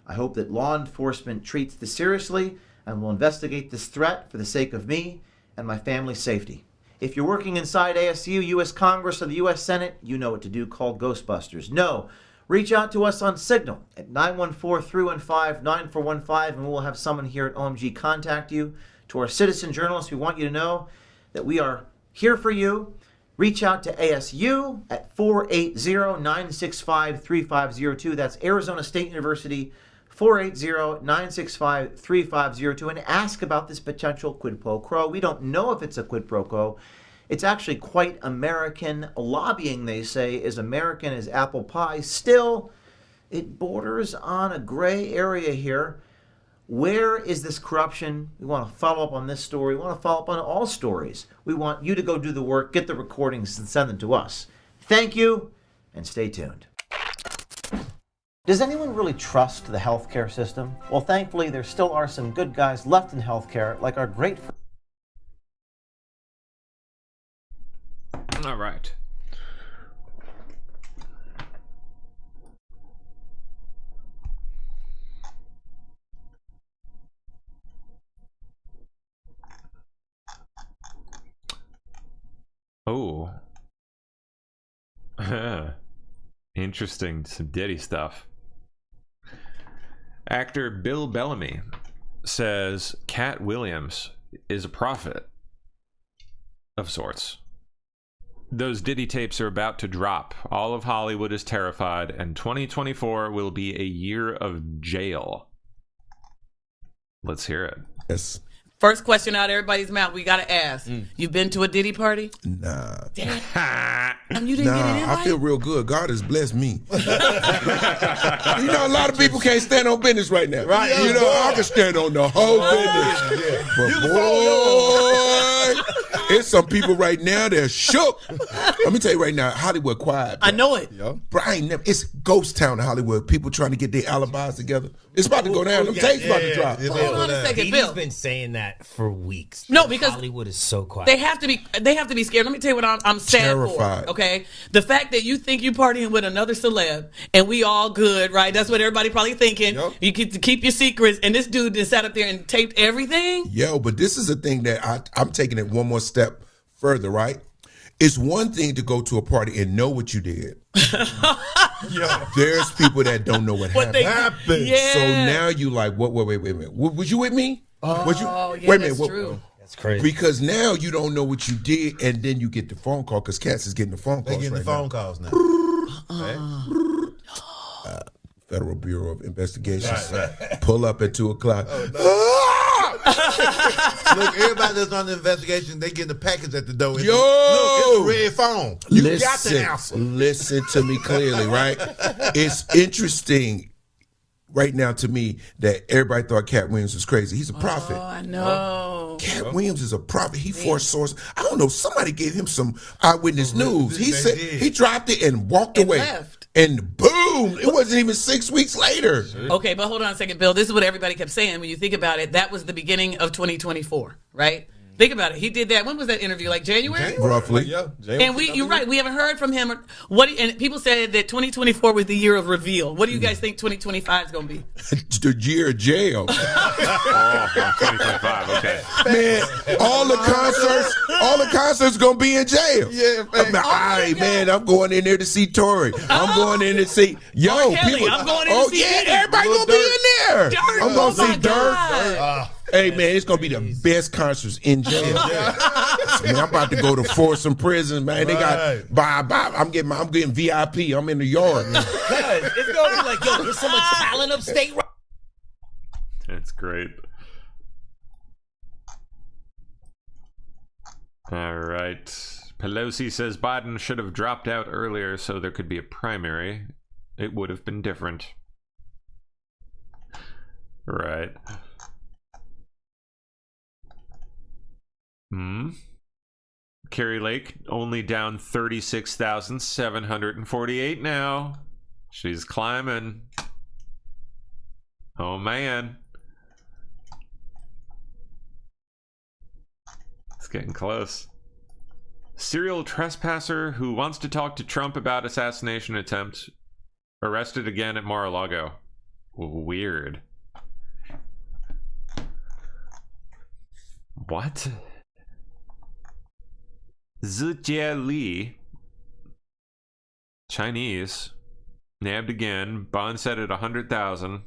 I hope that law enforcement treats this seriously and will investigate this threat for the sake of me and my family's safety. If you're working inside ASU, U.S. Congress, or the U.S. Senate, you know what to do. Call Ghostbusters. No, reach out to us on Signal at 914-315-9415, and we'll have someone here at OMG contact you. To our citizen journalists, we want you to know that we are here for you. Reach out to ASU at 480-965-3502. That's Arizona State University, 480-965-3502, and ask about this potential quid pro quo. We don't know if it's a quid pro quo. It's actually quite American. Lobbying, they say, is American as apple pie. Still, it borders on a gray area here. Where is this corruption? We want to follow up on this story. We want to follow up on all stories. We want you to go do the work, get the recordings, and send them to us. Thank you, and stay tuned. Does anyone really trust the healthcare system? Well, thankfully, there still are some good guys left in healthcare, like our great friend. All right. Oh. Interesting. Some Diddy stuff. Actor Bill Bellamy says Cat Williams is a prophet of sorts. Those Diddy tapes are about to drop. All of Hollywood is terrified, and 2024 will be a year of jail. Let's hear it. Yes. First question out of everybody's mouth, we gotta ask. You've been to a Diddy party? Nah. You didn't get an invite? I feel real good. God has blessed me. You know, a lot of people can't stand on business right now. Right. You know, I can stand on the whole business. But boy, it's some people right now that are shook. Let me tell you right now, Hollywood quiet. Bro. I know it. Bro, I ain't never, it's ghost town in Hollywood. People trying to get their alibis together. It's about to go down. Them tapes about to drop. Hold on a second, Bill. Bill. Been saying that for weeks. No, because Hollywood is so quiet. They have to be scared. Let me tell you what I'm sad Terrified. for. Okay, the fact that you think you're partying with another celeb and we all good, right? That's what everybody probably thinking. Yep. You get to keep your secrets, and this dude just sat up there and taped everything. Yo, but this is a thing that I'm taking it one more step further, right? It's one thing to go to a party and know what you did. There's people that don't know what happened. Yeah. So now you like, wait a minute. Was you with me? Was you? Yeah, wait a minute. that's true. That's crazy. Because now you don't know what you did, and then you get the phone call because Cats is getting the phone calls. They getting right the phone now. calls now. Federal Bureau of Investigations. Pull up at 2:00. Look, everybody that's on the investigation, they getting the package at the door. Yo! Look, it's a red phone. You got the answer. Listen to me clearly, right? It's interesting right now to me that everybody thought Cat Williams was crazy. He's a prophet. Oh, I know. Cat Williams is a prophet. He forced source. I don't know. Somebody gave him some eyewitness news. He said he dropped it and walked away. Left. And boom! It wasn't even 6 weeks later. Okay, but hold on a second, Bill. This is what everybody kept saying. When you think about it, that was the beginning of 2024, right? Think about it. He did that. When was that interview? Like January? Roughly. Yeah. And you're right. We haven't heard from him. And people said that 2024 was the year of reveal. What do you guys think 2025 is going to be? The year of jail. 2025. Okay. Man, all the concerts gonna be in jail. Yeah, man. I'm going in there to see Tory. I'm going in to see Kelly, I'm going in to see everybody gonna be in there. Dirt. I'm gonna see Dirt. God. Hey man, it's gonna be the best concerts in jail. Man, I'm about to go to Folsom Prison, man. They got I'm getting VIP. I'm in the yard. It's gonna be like, yo, there's so much talent upstate. That's great. All right. Pelosi says Biden should have dropped out earlier so there could be a primary. It would have been different. Right. Carrie Lake only down 36,748 now. She's climbing. Oh man. It's getting close. Serial trespasser who wants to talk to Trump about assassination attempt arrested again at Mar-a-Lago. Weird. What? Zijie Li, Chinese, nabbed again, bond set at 100,000,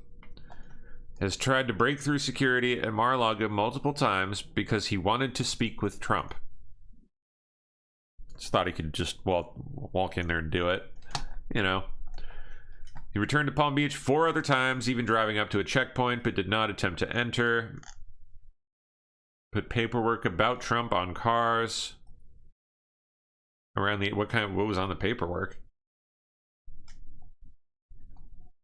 has tried to break through security at Mar-a-Lago multiple times because he wanted to speak with Trump. Just thought he could just walk in there and do it, you know. He returned to Palm Beach 4 other times, even driving up to a checkpoint, but did not attempt to enter. Put paperwork about Trump on cars. Around the what was on the paperwork?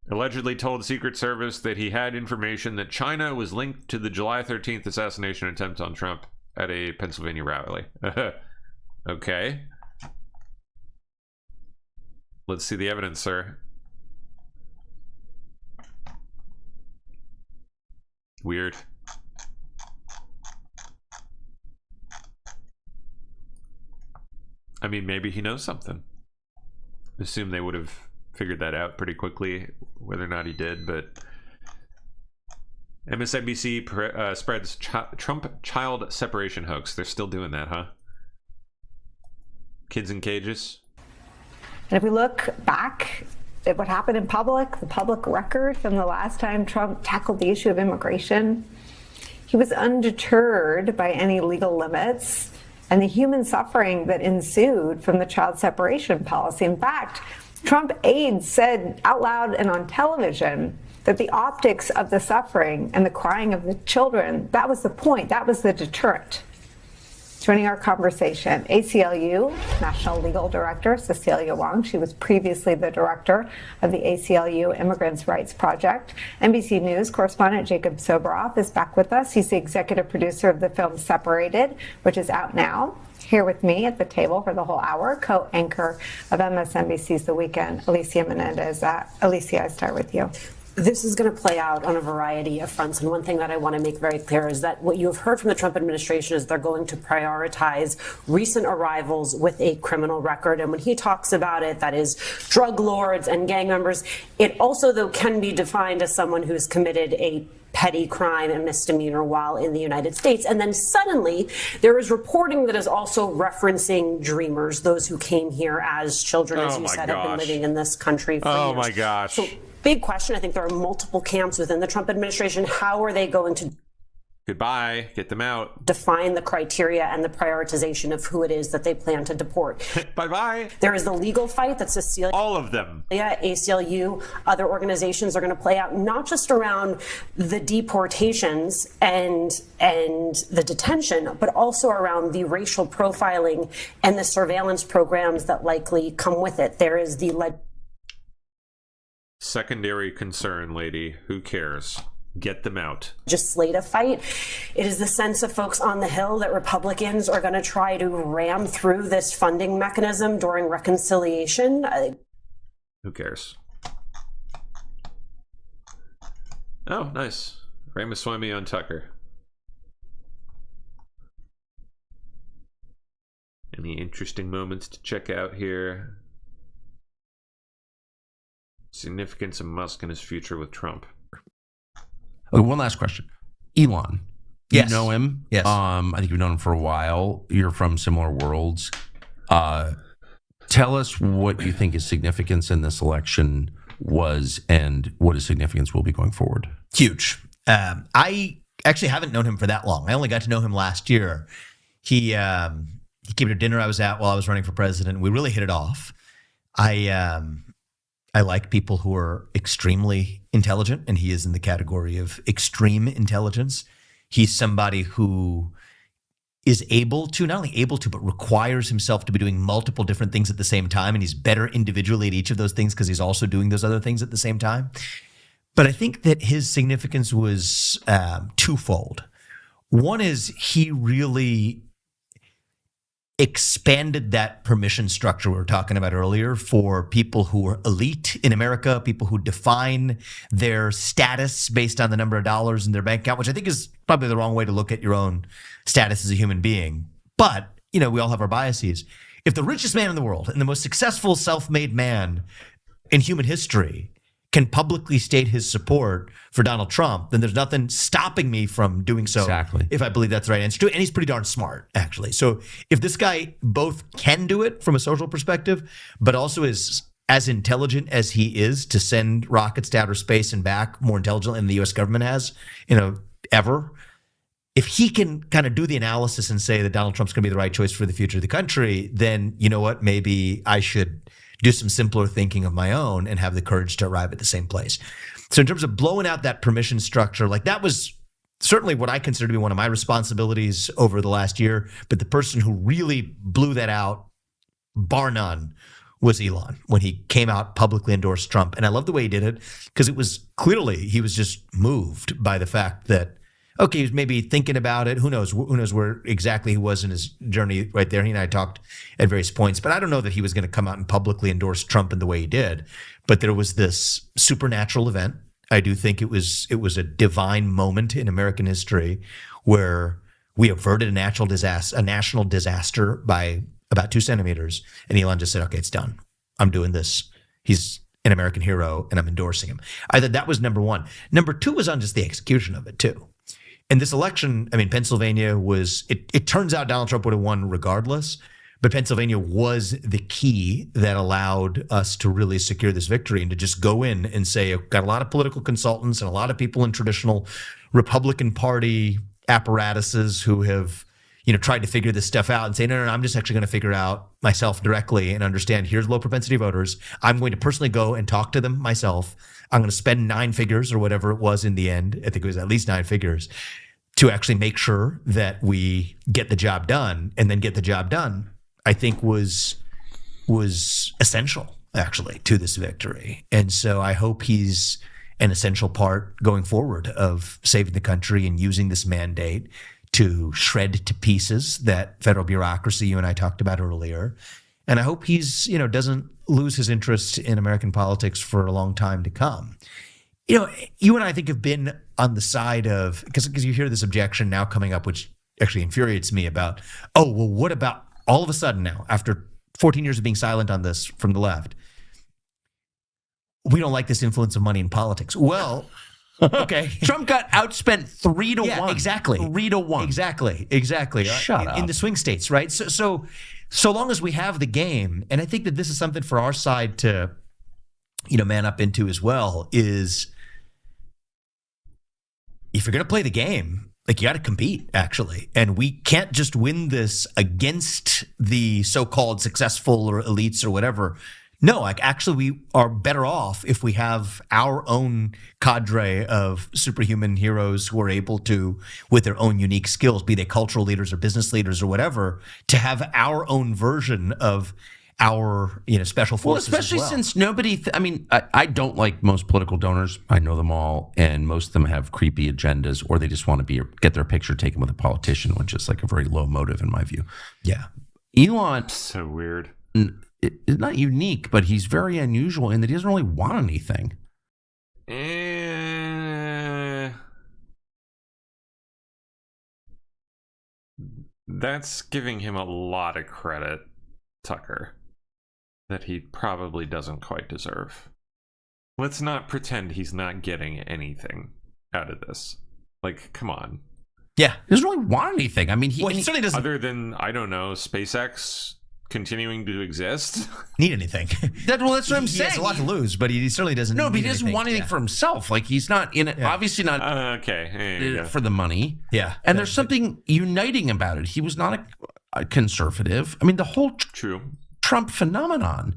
Allegedly told the Secret Service that he had information that China was linked to the July 13th assassination attempt on Trump at a Pennsylvania rally. Okay. Let's see the evidence, sir. Weird. I mean, maybe he knows something. Assume they would have figured that out pretty quickly, whether or not he did, but MSNBC spreads Trump child separation hoax. They're still doing that, huh? Kids in cages. And if we look back at what happened in public, the public record from the last time Trump tackled the issue of immigration, he was undeterred by any legal limits and the human suffering that ensued from the child separation policy. In fact, Trump aides said out loud and on television that the optics of the suffering and the crying of the children, that was the point, that was the deterrent. Joining our conversation, ACLU National Legal Director Cecilia Wong. She was previously the director of the ACLU Immigrants' Rights Project. NBC News correspondent Jacob Soboroff is back with us. He's the executive producer of the film Separated, which is out now. Here with me at the table for the whole hour, co-anchor of MSNBC's The Weekend, Alicia Menendez. Alicia, I start with you. This is going to play out on a variety of fronts. And one thing that I want to make very clear is that what you have heard from the Trump administration is they're going to prioritize recent arrivals with a criminal record. And when he talks about it, that is drug lords and gang members. It also, though, can be defined as someone who's committed a petty crime and misdemeanor while in the United States. And then suddenly there is reporting that is also referencing dreamers, those who came here as children, as you said, have been living in this country for years. Oh my gosh. So, big question. I think there are multiple camps within the Trump administration. How are they going to Goodbye. Get them out. define the criteria and the prioritization of who it is that they plan to deport? Bye-bye. There is the legal fight that Cecilia, all of them, ACLU, other organizations are going to play out, not just around the deportations and the detention, but also around the racial profiling and the surveillance programs that likely come with it. There is the secondary concern, lady. Who cares? Get them out. legislative fight. It is the sense of folks on the Hill that Republicans are going to try to ram through this funding mechanism during reconciliation. Who cares? Oh, nice. Ramaswamy on Tucker. Any interesting moments to check out here? Significance of Musk and his future with Trump. Okay, one last question. Elon. Yes. You know him? Yes. I think you've known him for a while. You're from similar worlds. Tell us what you think his significance in this election was and what his significance will be going forward. Huge. I actually haven't known him for that long. I only got to know him last year. He came to dinner I was at while I was running for president. We really hit it off. I like people who are extremely intelligent, and he is in the category of extreme intelligence. He's somebody who is able to, not only able to, but requires himself to be doing multiple different things at the same time. And he's better individually at each of those things because he's also doing those other things at the same time. But I think that his significance was twofold. One is he really expanded that permission structure we were talking about earlier for people who are elite in America, people who define their status based on the number of dollars in their bank account, which I think is probably the wrong way to look at your own status as a human being. But, we all have our biases. If the richest man in the world and the most successful self-made man in human history can publicly state his support for Donald Trump, then there's nothing stopping me from doing so. Exactly. If I believe that's the right answer to it. And he's pretty darn smart, actually. So if this guy both can do it from a social perspective, but also is as intelligent as he is to send rockets to outer space and back more intelligently than the U.S. government has, ever, if he can kind of do the analysis and say that Donald Trump's going to be the right choice for the future of the country, then you know what? Maybe I should do some simpler thinking of my own and have the courage to arrive at the same place. So in terms of blowing out that permission structure, like that was certainly what I consider to be one of my responsibilities over the last year. But the person who really blew that out, bar none, was Elon when he came out publicly endorsed Trump. And I love the way he did it because it was clearly he was just moved by the fact that, okay, he was maybe thinking about it. Who knows where exactly he was in his journey right there. He and I talked at various points, but I don't know that he was going to come out and publicly endorse Trump in the way he did. But there was this supernatural event. I do think it was a divine moment in American history where we averted a national disaster by about 2 centimeters. And Elon just said, okay, it's done. I'm doing this. He's an American hero and I'm endorsing him. I thought that was number one. Number two was on just the execution of it too. In this election, Pennsylvania was, it turns out Donald Trump would have won regardless, but Pennsylvania was the key that allowed us to really secure this victory and to just go in and say, I've got a lot of political consultants and a lot of people in traditional Republican Party apparatuses who have, tried to figure this stuff out and say, no, I'm just actually going to figure out myself directly and understand here's low propensity voters. I'm going to personally go and talk to them myself. I'm going to spend 9 figures or whatever it was in the end. I think it was at least 9 figures to actually make sure that we get the job done. And then get the job done, I think was essential actually to this victory. And so I hope he's an essential part going forward of saving the country and using this mandate to shred to pieces that federal bureaucracy you and I talked about earlier. And I hope he's, doesn't lose his interest in American politics for a long time to come. You and I think have been on the side of, because you hear this objection now coming up, which actually infuriates me about, oh, well, what about all of a sudden now, after 14 years of being silent on this from the left, we don't like this influence of money in politics. Well, okay. Trump got outspent 3 to 1. Exactly. 3 to 1. Exactly. Shut up. In the swing states, right? So long as we have the game, and I think that this is something for our side to, man up into as well, is if you're going to play the game, like you got to compete, actually. And we can't just win this against the so-called successful or elites or whatever. No, actually we are better off if we have our own cadre of superhuman heroes who are able to, with their own unique skills, be they cultural leaders or business leaders or whatever, to have our own version of our special forces. Well, especially as well. since nobody, I don't like most political donors. I know them all, and most of them have creepy agendas, or they just want to get their picture taken with a politician, which is like a very low motive in my view. Yeah. Elon. So weird. It's not unique, but he's very unusual in that he doesn't really want anything. that's giving him a lot of credit, Tucker, that he probably doesn't quite deserve. Let's not pretend he's not getting anything out of this. Like, come on. Yeah. He doesn't really want anything. I mean, he certainly doesn't. Other than, I don't know, SpaceX continuing to exist. Need anything. That's what I'm saying. He has a lot to lose, but he certainly doesn't. No, but he need doesn't anything. want anything for himself. Like, he's not in it. Obviously not. Okay. There you go. For the money. Yeah. And there's something uniting about it. He was not a conservative. I mean, the whole Trump phenomenon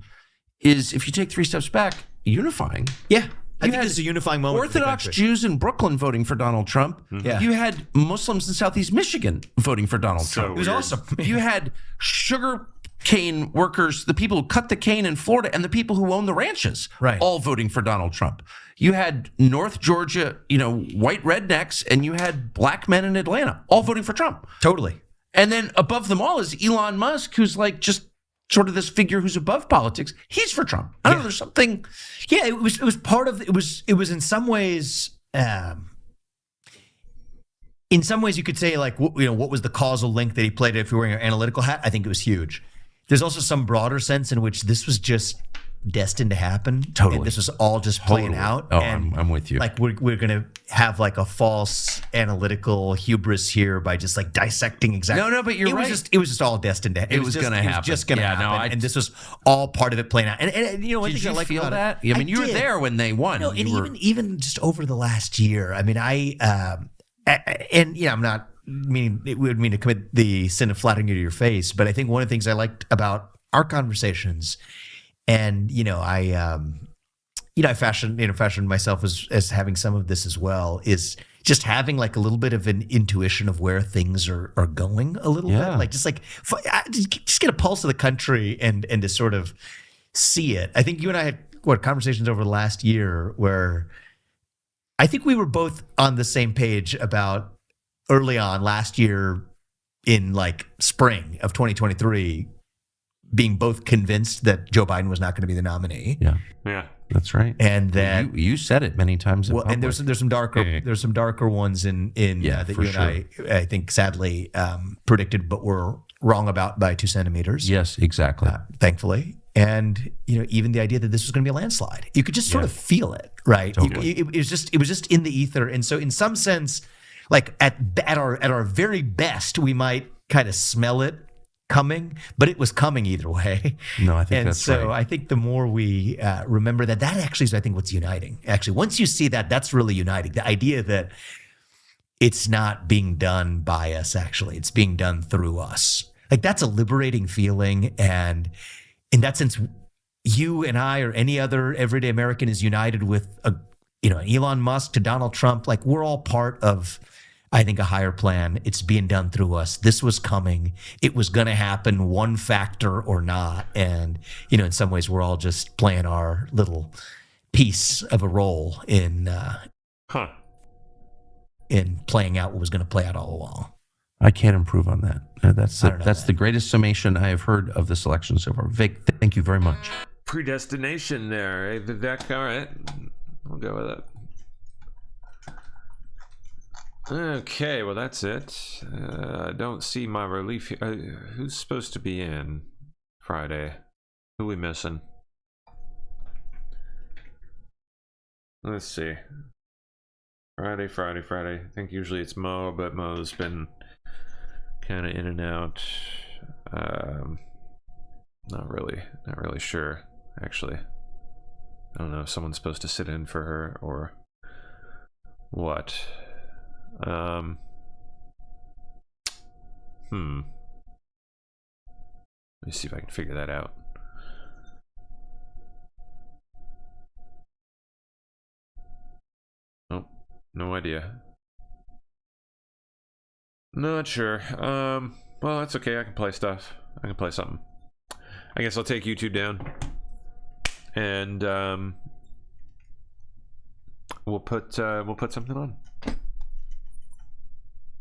is, if you take 3 steps back, unifying. Yeah. I think this is a unifying moment. Orthodox Jews in Brooklyn voting for Donald Trump. Yeah. You had Muslims in Southeast Michigan voting for Donald Trump. It was awesome. You had sugar cane workers, the people who cut the cane in Florida, and the people who own the ranches, all voting for Donald Trump. You had North Georgia, white rednecks, and you had black men in Atlanta, all voting for Trump. Totally. And then above them all is Elon Musk, who's like just sort of this figure who's above politics. He's for Trump. I don't know. There's something. Yeah, it was part of it was in some ways. In some ways, you could say like what was the causal link that he played if you're wearing an analytical hat? I think it was huge. There's also some broader sense in which this was just destined to happen. Totally. And this was all just playing out. Oh, and I'm with you. Like we're gonna have like a false analytical hubris here by just like dissecting exactly. No, but you're right. It was just all destined to. It was going to happen. It was just going to happen. No, and this was all part of it playing out. And one did thing you I like feel about that? it, I mean, you were did. there when they won. And even just over the last year. I mean, I'm not meaning it would mean to commit the sin of flattering you to your face, but I think one of the things I liked about our conversations, and I fashioned myself as having some of this as well, is just having like a little bit of an intuition of where things are going a little bit, like just get a pulse of the country and to sort of see it. I think you and I had conversations over the last year where I think we were both on the same page about early on last year in like spring of 2023 being both convinced that Joe Biden was not going to be the nominee. Yeah. That's right. And that you said it many times. Well, and there's some darker ones in that you and I think sadly predicted, but were wrong about by 2 centimeters. Yes, exactly. Thankfully, and even the idea that this was going to be a landslide, you could just sort of feel it, right? Totally. It was just in the ether, and so in some sense, like at our very best, we might kind of smell it coming, but it was coming either way. No, I think and that's so right. I think the more we remember that actually is, I think, what's uniting. Actually, once you see that, that's really uniting. The idea that it's not being done by us, actually, it's being done through us. Like that's a liberating feeling, and in that sense, you and I or any other everyday American is united with Elon Musk to Donald Trump. Like we're all part of, I think, a higher plan. It's being done through us. This was coming. It was going to happen, one factor or not. And, in some ways, we're all just playing our little piece of a role in playing out what was going to play out all along. I can't improve on that. That's the greatest summation I have heard of this election so far. Vic, thank you very much. Predestination there, Vivek. All right. I'll go with it. Okay, well that's it. I don't see my relief here. Who's supposed to be in Friday? Who we missing? Let's see. Friday. I think usually it's Mo, but Mo's been kind of in and out. Not really sure, actually. I don't know if someone's supposed to sit in for her or what. Let me see if I can figure that out. Oh, no idea. Not sure. Well, that's okay. I can play stuff. I can play something. I guess I'll take you two down. And we'll put something on.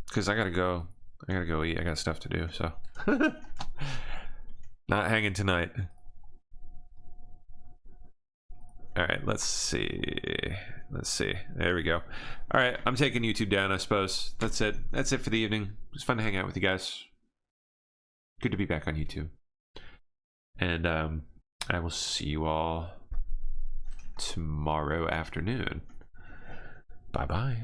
Because I gotta go eat. I got stuff to do, so not hanging tonight. All right, let's see. There we go. All right, I'm taking YouTube down, I suppose. That's it. That's it for the evening. It was fun to hang out with you guys. Good to be back on YouTube. And I will see you all tomorrow afternoon. Bye-bye.